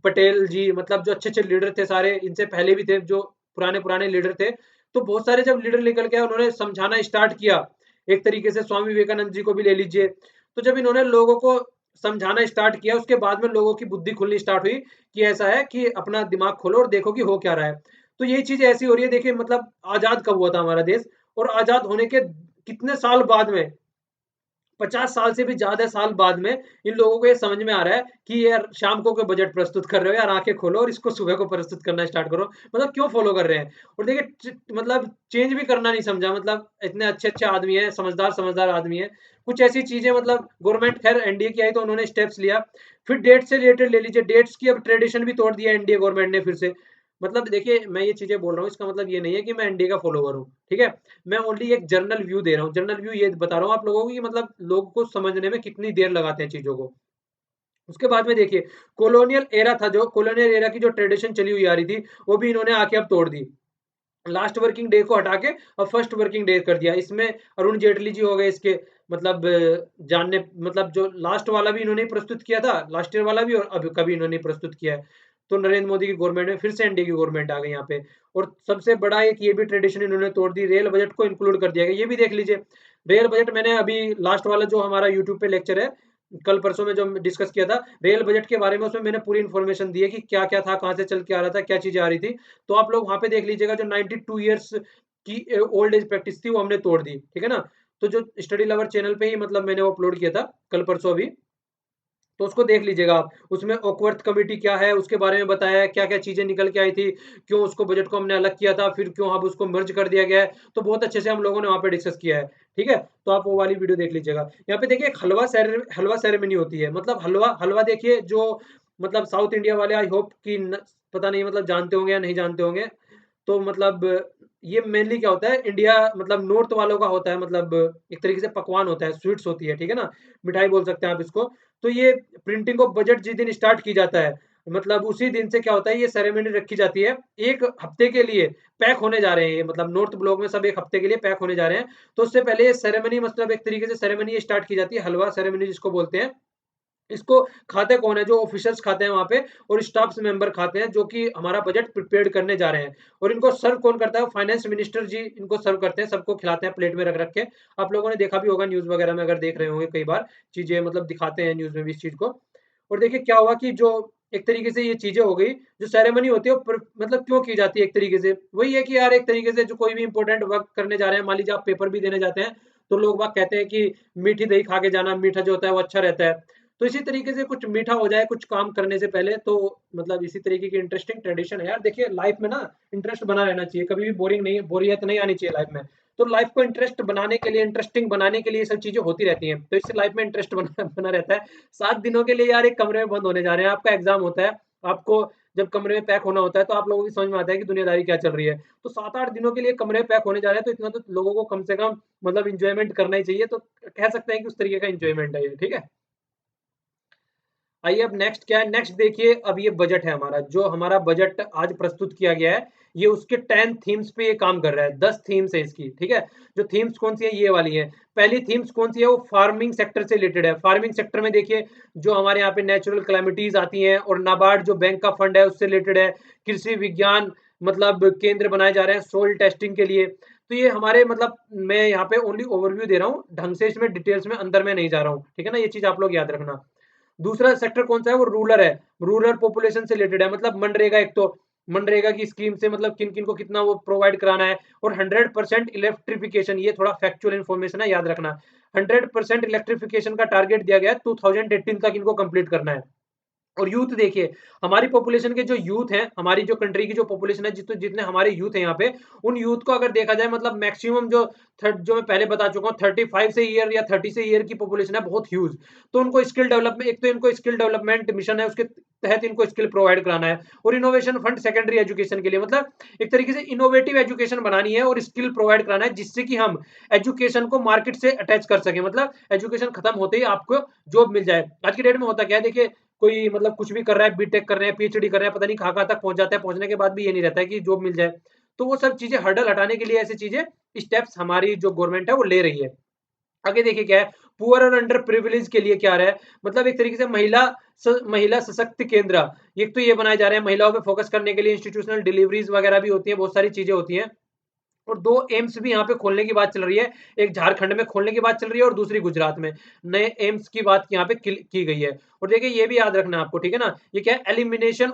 पटेल जी मतलब जो अच्छे-अच्छे लीडर थे सारे, इनसे पहले भी थे जो पुराने-पुराने लीडर थे। तो बहुत सारे जब लीडर निकल के आए उन्होंने समझाना स्टार्ट किया। एक तरीके से स्वामी विवेकानंद जी को भी ले लीजिए। तो जब इन्होंने लोगों को समझाना स्टार्ट किया, उसके बाद में लोगों की बुद्धि खुलनी स्टार्ट हुई कि ऐसा है कि अपना दिमाग खोलो और देखो कि हो क्या रहा है। तो यही चीज़ ऐसी हो रही है देखिए मतलब आज़ाद कब हुआ था हमारा देश और आज़ाद होने के कितने साल बाद में 50 साल से भी ज़्यादा साल बाद में इन लोगों को ये समझ में आ रहा है कि यार शाम को कोई बजट प्रस्तुत कर रहे हो यार आँखें खोलो और इसको सुबह को प्रस्तुत करना स्टार्ट करो। मतलब क्यों फ़ॉलो कर रहे हैं? और देखिए मतलब चेंज भी करना नहीं समझा मतलब इतने अच्छे-अच्छे आदमी हैं, समझदार-समझदार आदमी हैं। कुछ ऐसी चीज़ें मतलब गवर्नमेंट ख़ैर एनडीए की आई तो उन्होंने स्टेप्स लिया। फिर डेट से रिलेटेड ले लीजिए, डेट्स की अब ट्रेडिशन भी तोड़ दिया एनडीए गवर्नमेंट ने फिर से। मतलब देखिए मैं ये चीज़ें बोल रहा हूँ, इसका मतलब ये नहीं है कि मैं एनडीए का फॉलोवर हूँ, ठीक है? मैं ओनली एक जनरल व्यू दे रहा हूँ। जनरल व्यू ये बता रहा हूँ आप लोगों को कि मतलब लोगों को समझने में कितनी देर लगाते हैं चीज़ों को। उसके बाद में देखिए कॉलोनियल एरा की जो ट्रेडिशन चली हुई आ रही थी, वो भी इन्होंने आके अब तोड़ दी। लास्ट वर्किंग डे को हटा के अब फर्स्ट वर्किंग डे कर दिया। इसमें अरुण जेटली जी हो गए इसके मतलब जानने मतलब जो लास्ट वाला भी इन्होंने ही प्रस्तुत किया था, लास्ट ईयर वाला भी और अब कभी इन्होंने ही प्रस्तुत किया है। तो नरेंद्र मोदी की गवर्नमेंट में फिर से एनडीए की गवर्नमेंट आ गई यहाँ पे। और सबसे बड़ा एक ये भी ट्रेडिशन इन्होंने तोड़ दी, रेल बजट को इंक्लूड कर दिया गया। ये भी देख लीजिए, रेल बजट मैंने अभी लास्ट वाला जो हमारा यूट्यूब पे लेक्चर है, कल परसों में जो डिस्कस किया था, रेल बजट के बारे में उसमें मैंने पूरी इन्फॉर्मेशन दी है कि क्या-क्या था, कहाँ से चल के आ रहा था, क्या चीज़ें आ रही थी। तो आप लोग वहाँ पे देख लीजिएगा जो 92 इयर्स की ओल्ड एज प्रैक्टिस थी वो हमने तोड़ दी, ठीक है ना? तो जो स्टडी लवर चैनल पे ही मतलब मैंने वो अपलोड किया था कल परसों अभी, तो उसको देख लीजिएगा आप। उसमें ओकवर्थ कमिटी क्या है, उसके बारे में बताया है, क्या-क्या चीज़ें निकल के आई थी, क्यों उसको बजट को हमने अलग किया था, फिर क्यों अब उसको मर्ज कर दिया गया है। तो बहुत अच्छे से हम लोगों ने वहाँ पे डिस्कस किया है, ठीक है? तो आप वो वाली वीडियो देख लीजिएगा। यहाँ पे देखिए एक हलवा सेरेमनी होती है, मतलब हलवा हलवा देखिए जो मतलब साउथ इंडिया वाले आई होप कि न पता नहीं मतलब जानते होंगे या नहीं जानते होंगे। तो मतलब ये मेनली क्या होता है इंडिया मतलब नॉर्थ वालों का होता है मतलब एक तरीके से पकवान होता है, स्वीट्स होती है, ठीक है ना? मिठाई बोल सकते हैं आप इसको। तो ये प्रिंटिंग ऑफ बजट जिस दिन स्टार्ट की जाता है, मतलब उसी दिन से क्या होता है ये सेरेमनी रखी जाती है। 1 हफ्ते के लिए पैक होने जा रहे हैं ये मतलब नॉर्थ ब्लॉक में सब 1 हफ्ते के लिए पैक होने जा रहे हैं। तो उससे पहले ये सेरेमनी मतलब एक तरीके से सेरेमनी ये स्टार्ट की जाती है, हलवा सेरेमनी जिसको बोलते हैं। इसको खाते कौन है? जो ऑफिसर्स खाते हैं वहाँ पे और स्टाफ्स मेंबर खाते हैं, जो कि हमारा बजट प्रिपेयर्ड करने जा रहे हैं। और इनको सर्व कौन करता है? फाइनेंस मिनिस्टर जी इनको सर्व करते हैं, सबको खिलाते हैं प्लेट में रख-रख के। आप लोगों ने देखा भी होगा न्यूज़ वगैरह में अगर देख रहे होंगे कई बार, चीज़ें मतलब दिखाते हैं न्यूज़ में भी इस चीज़ को। और देखिए क्या हुआ कि जो एक तरीके से ये चीज़ें हो गई, जो सेरेमनी होती है वो मतलब क्यों की जाती है एक तरीके से? वही है कि यार एक तरीके से जो कोई भी इम्पोर्टेंट वर्क करने जा रहे हैं, मान लीजिए आप पेपर भी देने जाते हैं, तो लोग बाग कहते हैं कि मीठी दही खा के जाना, मीठा जो होता है वो अच्छा रहता है। तो इसी तरीके से कुछ मीठा हो जाए कुछ काम करने से पहले तो मतलब इसी तरीके की इंटरेस्टिंग ट्रेडिशन है यार। देखिए लाइफ में ना इंटरेस्ट बना रहना चाहिए, कभी भी बोरियत नहीं आनी चाहिए लाइफ में। तो लाइफ को इंटरेस्ट बनाने के लिए इंटरेस्टिंग बनाने के लिए ये सब चीजें होती रहती हैं, तो इससे लाइफ में इंटरेस्ट बना बना रहता है। 7 दिनों के लिए यार एक कमरे में बंद होने जा रहे हैं, आपका एग्जाम होता है, आपको जब कमरे में पैक होना होता है तो आप लोगों की समझ में आता है कि दुनियादारी क्या चल रही है। तो 7-8 दिनों के लिए कमरे में पैक होने जा रहे हैं, तो इतना तो लोगों को कम से कम मतलब इंजॉयमेंट करना ही चाहिए। तो कह सकते हैं कि उस तरीके का इंजॉयमेंट है ये, ठीक है। आइए अब नेक्स्ट क्या है, नेक्स्ट देखिए अब ये बजट है हमारा, जो हमारा बजट आज प्रस्तुत किया गया है, ये उसके 10 थीम्स पे ये काम कर रहा है, 10 थीम्स है इसकी, ठीक है। जो थीम्स कौन सी है ये वाली है। पहली थीम्स कौन सी है, वो फार्मिंग सेक्टर से रिलेटेड है। फार्मिंग सेक्टर में देखिए जो हमारे यहाँ पे नेचुरल कैलेमिटीज आती हैं और नाबार्ड जो बैंक का फंड है उससे रिलेटेड है। कृषि विज्ञान मतलब केंद्र बनाए जा रहे हैं सोil टेस्टिंग के लिए। तो ये हमारे मतलब मैं यहाँ पे ओनली ओवरव्यू दे रहा हूँ, ढंग से इसमें डिटेल्स में अंदर में नहीं जा रहा हूँ, ठीक है ना, ये चीज आप लोग याद रखना। दूसरा सेक्टर कौन सा है, वो रूरल है, रूरल पॉपुलेशन से रिलेटेड है, मतलब मनरेगा। एक तो मनरेगा की स्कीम से मतलब किन किन को कितना वो प्रोवाइड कराना है। और 100% इलेक्ट्रिफिकेशन, ये थोड़ा फैक्चुअल इन्फॉर्मेशन है, याद रखना। 100% इलेक्ट्रिफिकेशन का टारगेट दिया गया है, 2018 तक इनको कंप्लीट करना है। और यूथ देखिए, हमारी पॉपुलेशन के जो यूथ हैं, हमारी जो कंट्री की जो पॉपुलेशन है, जितने हमारे यूथ हैं यहाँ पे, उन यूथ को अगर देखा जाए मतलब मैक्सिमम जो जो मैं पहले बता चुका हूँ 35 से ईयर या 30 से ईयर की पॉपुलेशन है, बहुत ह्यूज। तो उनको स्किल डेवलपमेंट, एक तो इनको स्किल डेवलपमेंट मिशन है, उसके तहत इनको स्किल प्रोवाइड कराना है। और इनोवेशन फंड सेकेंडरी एजुकेशन के लिए, मतलब एक तरीके से इनोवेटिव एजुकेशन बनानी है और स्किल प्रोवाइड कराना है, जिससे कि हम एजुकेशन को मार्केट से अटैच कर सके, मतलब एजुकेशन खत्म होते ही आपको जॉब मिल जाए। आज की डेट में होता क्या है, देखिए कोई मतलब कुछ भी कर रहा है, बीटेक कर रहे हैं, पीएचडी कर रहे हैं, पता नहीं कहाँ-कहाँ तक पहुँच जाता है, पहुँचने के बाद भी ये नहीं रहता है कि जॉब मिल जाए। तो वो सब चीज़ें हर्डल हटाने के लिए ऐसी चीज़ें स्टेप्स हमारी जो गवर्नमेंट है वो ले रही है। आगे देखिए क्या है, पुअर और अंडर प्रिविलेज के लिए क्या आ रहा है, मतलब एक तरीके से महिला सशक्त केंद्र, एक तो ये बनाए जा रहे हैं, महिलाओं पे फोकस करने के लिए इंस्टीट्यूशनल डिलीवरीज वगैरह भी होती है, बहुत सारी चीजें होती हैं। और 2 एम्स भी यहाँ पे खोलने की बात चल रही है। एक झारखंड में खोलने की बात चल रही है और दूसरी गुजरात में। नए एम्स की बात यहाँ पे की गई है। और देखिए ये भी याद रखना है आपको, ठीक है ना? ये क्या है, एलिमिनेशन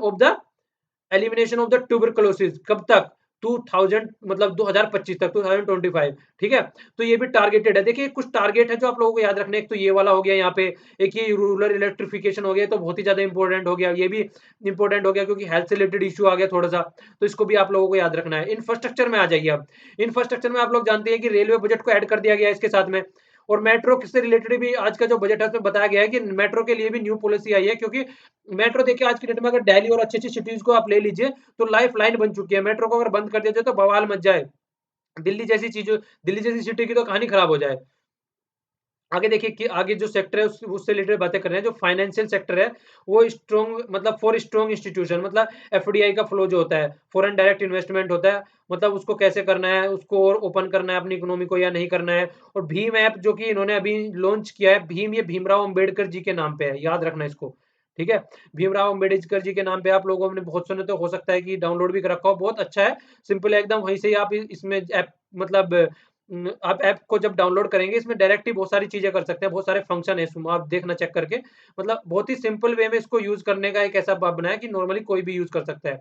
ऑफ द ट्यूबरकुलोसिस कब तक, 2000 मतलब 2025 तक, 2025, ठीक है। तो ये भी टारगेटेड है। देखिए कुछ टारगेट है जो आप लोगों को याद रखने हैं। एक तो ये वाला हो गया यहाँ पे, एक ये रूरल इलेक्ट्रिफिकेशन हो गया, तो बहुत ही ज्यादा इंपॉर्टेंट हो गया। ये भी इंपॉर्टेंट हो गया क्योंकि हेल्थ से रिलेटेड इशू आ गया थोड़ा सा, तो इसको भी आप लोगों को याद रखना है। इंफ्रास्ट्रक्चर में आ जाइए अब। इंफ्रास्ट्रक्चर में आप लोग जानते हैं कि रेलवे बजट को ऐड कर दिया गया है इसके साथ में। और मेट्रो से रिलेटेड भी आज का जो बजट है उसमें बताया गया है कि मेट्रो के लिए भी न्यू पॉलिसी आई है, क्योंकि मेट्रो देखिए आज की डेट में अगर दिल्ली और अच्छी-अच्छी सिटीज़ को आप ले लीजिए, तो लाइफ लाइन बन चुकी है। मेट्रो को अगर बंद कर दिया जाए तो बवाल मच जाए। दिल्ली जैसी सिटी की तो कहानी खराब हो जाए। आगे देखिए कि आगे जो सेक्टर है उससे रिलेटेड बातें कर रहे हैं। जो फाइनेंशियल सेक्टर है वो स्ट्रॉन्ग मतलब फॉर स्ट्रॉन्ग इंस्टीट्यूशन, मतलब एफडीआई का फ्लो जो होता है, फॉरेन डायरेक्ट इन्वेस्टमेंट होता है, मतलब उसको कैसे करना है, उसको और ओपन करना है अपनी इकोनॉमी को या नहीं करना है। और भीम ऐप जो कि इन्होंने अभी लॉन्च किया है, भीम ये भीमराव अंबेडकर जी के नाम पे है, याद रखना इसको, ठीक है। भीमराव अंबेडकर जी के नाम पे आप लोगों ने बहुत सुने, तो हो सकता है कि डाउनलोड भी कर रखा हो, बहुत अच्छा है, सिंपल है एकदम। वहीं से ही आप इसमें ऐप मतलब आप ऐप को जब डाउनलोड करेंगे, इसमें डायरेक्ट ही बहुत सारी चीज़ें कर सकते हैं, बहुत सारे फंक्शन है इसमें, आप देखना चेक करके। मतलब बहुत ही सिंपल वे में इसको यूज़ करने का एक ऐसा बनाया कि नॉर्मली कोई भी यूज़ कर सकता है।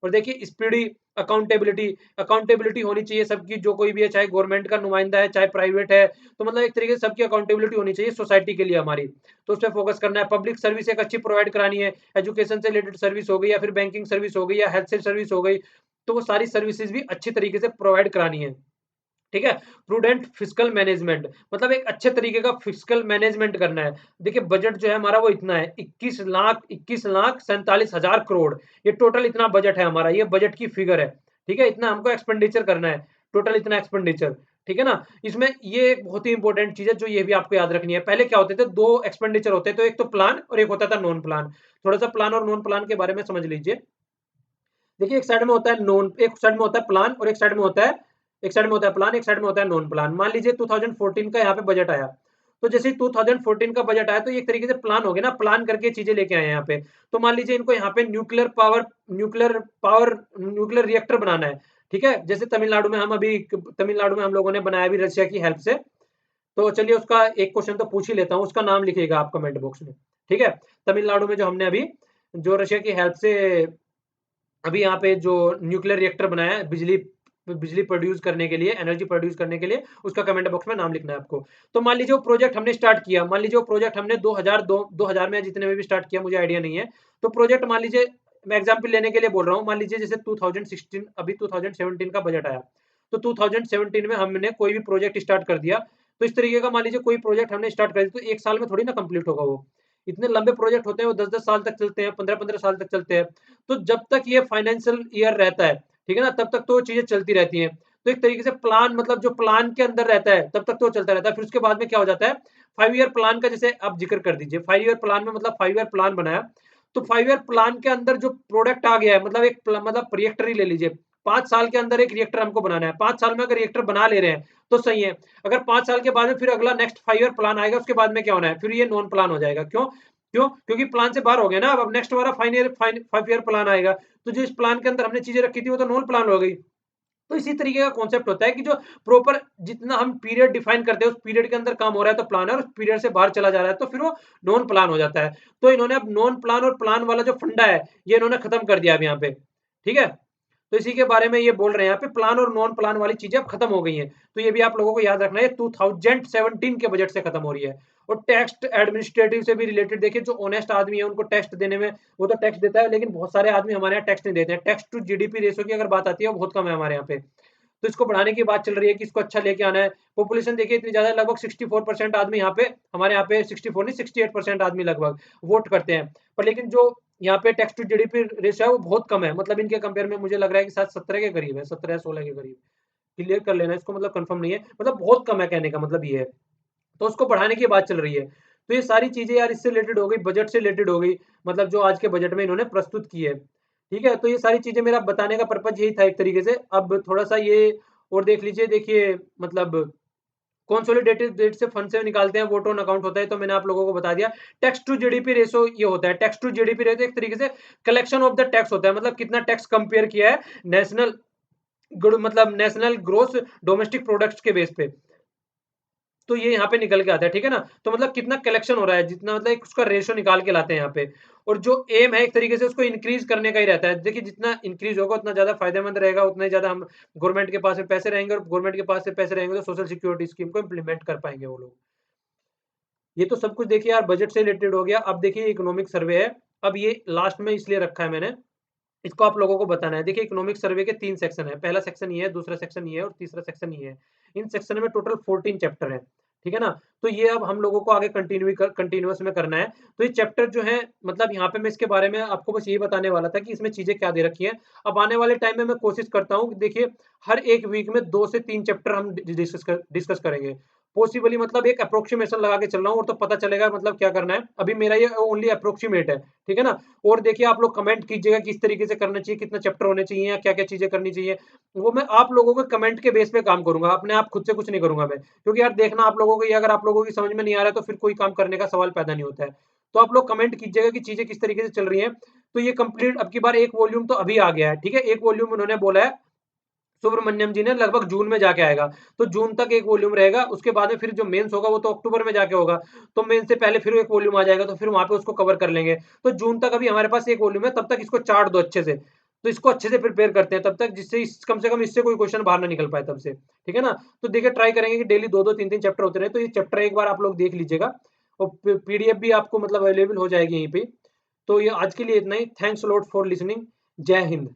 और देखिए स्पीडी अकाउंटेबिलिटी, अकाउंटेबिलिटी होनी चाहिए सबकी, जो कोई भी है, चाहे गवर्नमेंट का नुमाइंदा है, चाहे प्राइवेट है, तो मतलब एक तरीके से सबकी अकाउंटेबिलिटी होनी चाहिए सोसाइटी के लिए हमारी। तो उसपे फोकस करना है, पब्लिक सर्विस एक अच्छी प्रोवाइड करानी है, एजुकेशन से रिलेटेड सर्विस हो गई या फिर बैंकिंग सर्विस हो गई या हेल्थ से सर्विस हो गई, तो वो सारी सर्विसेज़ भी अच्छी तरीके से प्रोवाइड करानी है। ठीक है? प्रूडेंट फिस्कल मैनेजमेंट, मतलब एक अच्छे तरीके का फिस्कल मैनेजमेंट करना है। देखिए बजट जो है हमारा वो इतना है, 21,47,000 करोड़, ये टोटल इतना बजट है हमारा, ये बजट की फिगर है। ठीक है? इतना हमको एक्सपेंडिचर करना है, टोटल इतना एक्सपेंडिचर, ठीक है ना? इसमें ये एक बहुत ही इंपॉर्टेंट चीज़ है जो ये भी आपको याद रखनी है। पहले क्या होते थे, 2 एक्सपेंडिचर होते थे, तो एक तो प्लान और एक होता था नॉन प्लान। थोड़ा-सा प्लान और नॉन प्लान के बारे में समझ लीजिए। देखिए एक साइड में होता है नॉन, एक साइड में होता है प्लान और एक साइड में होता है, एक साइड में होता है प्लान, एक साइड में होता है नॉन प्लान। मान लीजिए 2014 का यहाँ पे बजट आया, तो जैसे ही 2014 का बजट आया तो ये एक तरीके से प्लान हो गया ना, प्लान करके चीजें लेके आए हैं यहाँ पे। तो मान लीजिए इनको यहाँ पे न्यूक्लियर रिएक्टर बनाना है, ठीक है। जैसे तमिलनाडु में हम लोगों ने बनाया अभी रशिया की हेल्प से। तो चलिए उसका एक क्वेश्चन तो पूछ ही लेता हूँ, उसका नाम लिखिएगा आप कमेंट बॉक्स में, ठीक है। तमिलनाडु में जो हमने अभी जो रशिया की हेल्प से अभी यहाँ पे जो न्यूक्लियर रिएक्टर बनाया है, बिजली बिजली प्रोड्यूस करने के लिए, एनर्जी प्रोड्यूस करने के लिए, उसका कमेंट बॉक्स में नाम लिखना है आपको। तो मान लीजिए वो प्रोजेक्ट हमने स्टार्ट किया, मान लीजिए वो प्रोजेक्ट हमने 2000 में जितने में भी स्टार्ट किया, मुझे आइडिया नहीं है। तो प्रोजेक्ट मान लीजिए, मैं एग्जांपल लेने के लिए बोल रहा हूँ, मान लीजिए जैसे 2016 अभी 2017 का बजट आया, तो 2017 में हमने कोई भी प्रोजेक्ट स्टार्ट कर दिया, तो इस तरीके का मान लीजिए कोई प्रोजेक्ट हमने स्टार्ट कर दिया, तो 1 साल में थोड़ी ना कंप्लीट होगा वो। इतने लंबे प्रोजेक्ट होते हैं, वो 10-10 साल तक चलते हैं, 15-15 साल तक चलते हैं। तो जब तक ये फाइनेंशियल ईयर रहता है, ठीक है ना, तब तक तो चीजें चलती रहती हैं। तो एक तरीके से प्लान, मतलब जो प्लान के अंदर रहता है तब तक तो चलता रहता है। फिर उसके बाद में क्या हो जाता है, 5 ईयर प्लान का जैसे आप जिक्र कर दीजिए। 5 ईयर प्लान में मतलब 5 ईयर प्लान बनाया, तो 5 ईयर प्लान के अंदर जो प्रोडक्ट आ गया है, मतलब मतलब रिएक्टर ही ले लीजिए। 5 साल के अंदर एक रिएक्टर हमको बनाना है, 5 साल में अगर रिएक्टर बना ले रहे हैं तो सही है। अगर 5 साल के बाद में फिर अगला नेक्स्ट 5 ईयर प्लान आएगा, उसके बाद में क्या होना है, फिर ये नॉन प्लान हो जाएगा। क्यों? क्योंकि प्लान से बाहर हो गया ना। अब नेक्स्ट हमारा 5 ईयर प्लान आएगा, तो जो इस प्लान के अंदर हमने चीजें रखी थी वो तो नॉन प्लान हो गई। तो इसी तरीके का कॉन्सेप्ट होता है कि जो प्रॉपर जितना हम पीरियड डिफाइन करते हैं, उस पीरियड के अंदर काम हो रहा है तो प्लान है, और उस पीरियड से बाहर चला जा रहा है तो फिर वो नॉन प्लान हो जाता है। तो इन्होंने अब नॉन प्लान और प्लान वाला जो फंडा है, ये इन्होंने खत्म कर दिया अब यहाँ पे, ठीक है। तो इसी के बारे में ये बोल रहे हैं यहाँ पे, प्लान और नॉन प्लान वाली चीजें अब खत्म हो गई हैं। तो ये भी आप लोगों को याद रखना है, 2017 के बजट से खत्म हो रही है। और टैक्स एडमिनिस्ट्रेटिव से भी रिलेटेड देखिए, जो ऑनेस्ट आदमी है उनको टैक्स देने में, वो तो टैक्स देता है, लेकिन बहुत सारे आदमी हमारे यहाँ टैक्स नहीं देते हैं। टैक्स टू जीडीपी रेशो की अगर बात आती है, वो बहुत कम है हमारे यहाँ पे। तो इसको बढ़ाने की बात चल रही है कि इसको अच्छा लेके आना है। पॉपुलेशन देखिए इतनी ज़्यादा, लगभग 64% आदमी यहाँ पे, हमारे यहाँ पे 64 नहीं 68% आदमी लगभग वोट करते हैं। पर लेकिन जो यहाँ पे टैक्स टू जीडीपी रेशियो है वो बहुत कम है, मतलब इनके कंपेयर में मुझे लग रहा है कि शायद 17 के करीब है, 17 या 16 के करीब। क्लियर कर लेना इसको, मतलब कंफर्म नहीं है, मतलब बहुत कम है, कहने का मतलब ये है। तो उसको बढ़ाने की बात चल रही है। तो ये सारी चीज़ें यार इससे रिलेटेड हो गई, बजट से रिलेटेड हो गई, मतलब जो आज के बजट में इन्होंने प्रस्तुत की है। ठीक है? तो ये सारी चीज़ें मेरा बताने का पर्पज़ यही था एक तरीके से। अब थोड़ा-सा ये और देख लीजिए, देखिए मतलब कंसोलिडेटेड रेट से फंड से निकालते हैं, वोट ऑन अकाउंट होता है, तो मैंने आप लोगों को बता दिया। टैक्स टू जीडीपी रेशो ये होता है, टैक्स टू जीडीपी रेशो एक तरीके से कलेक्शन ऑफ द टैक्स होता है, मतलब कितना टैक्स कंपेयर किया है नेशनल मतलब नेशनल ग्रोस डोमेस्टिक प्रोडक्ट्स के बेस पे। तो ये यहाँ पे निकल के आता है, ठीक है ना? तो मतलब कितना कलेक्शन हो रहा है, जितना मतलब एक उसका रेशियो निकाल के लाते हैं यहाँ पे। और जो एम है एक तरीके से उसको इंक्रीज़ करने का ही रहता है। देखिए जितना इंक्रीज़ होगा उतना ज़्यादा फ़ायदेमंद रहेगा, उतना ही ज़्यादा हम गवर्नमेंट के पास में पैसे रहेंगे, और गवर्नमेंट के पास से पैसे रहेंगे तो सोशल सिक्योरिटी स्कीम को इम्प्लीमेंट कर पाएँगे वो लोग। ये तो सब कुछ देखिए यार बजट से रिलेटेड हो गया। अब देखिए इकोनॉमिक सर्वे है। अब ये लास्ट में इसलिए रखा है मैंने, इसको आप लोगों को बताना है। देखिए इकोनॉमिक सर्वे के 3 सेक्शन है। पहला सेक्शन ये है, दूसरा सेक्शन ये है और तीसरा सेक्शन ये है। इन सेक्शन में टोटल 14 चैप्टर हैं। ठीक है ना? तो ये अब हम लोगों को आगे कंटीन्यूअस में करना है। तो ये चैप्टर जो है मतलब यहाँ पे मैं इसके बारे में आपको बस यही बताने वाला था कि इसमें चीज़ें क्या दे रखी हैं। अब आने वाले टाइम में मैं कोशिश करता हूँ कि देखिए हर एक वीक में 2 से 3 चैप्टर हम डिस्कस करेंगे। पॉसिबली मतलब एक एप्रोक्सिमेशन लगा के चल रहा हूँ और तो पता चलेगा मतलब क्या करना है। अभी मेरा ये ओनली एप्रोक्सिमेट है, ठीक है ना? और देखिए आप लोग कमेंट कीजिएगा किस तरीके से करना चाहिए, कितना चैप्टर होने चाहिए या क्या-क्या चीज़ें करनी चाहिए। वो मैं आप लोगों के कमेंट के बेस पे काम करूँगा, अपने आप खुद से कुछ नहीं करूँगा मैं। क्योंकि यार देखना आप लोगों को ये अगर आप लोगों की समझ में नहीं आ रहा है तो फिर कोई काम करने का सवाल पैदा नहीं होता है। तो आप लोग कमेंट कीजिएगा कि चीज़ें किस तरीके से चल रही हैं। तो ये कंप्लीट अब की बार 1 वॉल्यूम तो अभी आ गया है, ठीक है? 1 वॉल्यूम उन्होंने बोला है सुब्रमण्यम जी ने लगभग जून में जाके आएगा। तो जून तक 1 वॉल्यूम रहेगा, उसके बाद में फिर जो मेंस होगा वो तो अक्टूबर में जाके होगा। तो मेंस से पहले फिर 1 वॉल्यूम आ जाएगा तो फिर वहाँ पे उसको कवर कर लेंगे। तो जून तक अभी हमारे पास 1 वॉल्यूम है, तब तक इसको चाट दो अच्छे से। तो इसको अच्छे से प्रिपेयर करते हैं तब तक जिससे इस कम से कम इससे कोई क्वेश्चन बाहर ना निकल पाए तब से, ठीक है ना? तो देखिए ट्राई करेंगे कि डेली 2-2 3-3 चैप्टर होते रहे। तो ये चैप्टर एक बार आप लोग देख लीजिएगा और पीडीएफ भी आपको मतलब अवेलेबल हो जाएगी यहीं पे। तो ये आज के लिए इतना ही। Thanks a lot for listening. जय हिंद।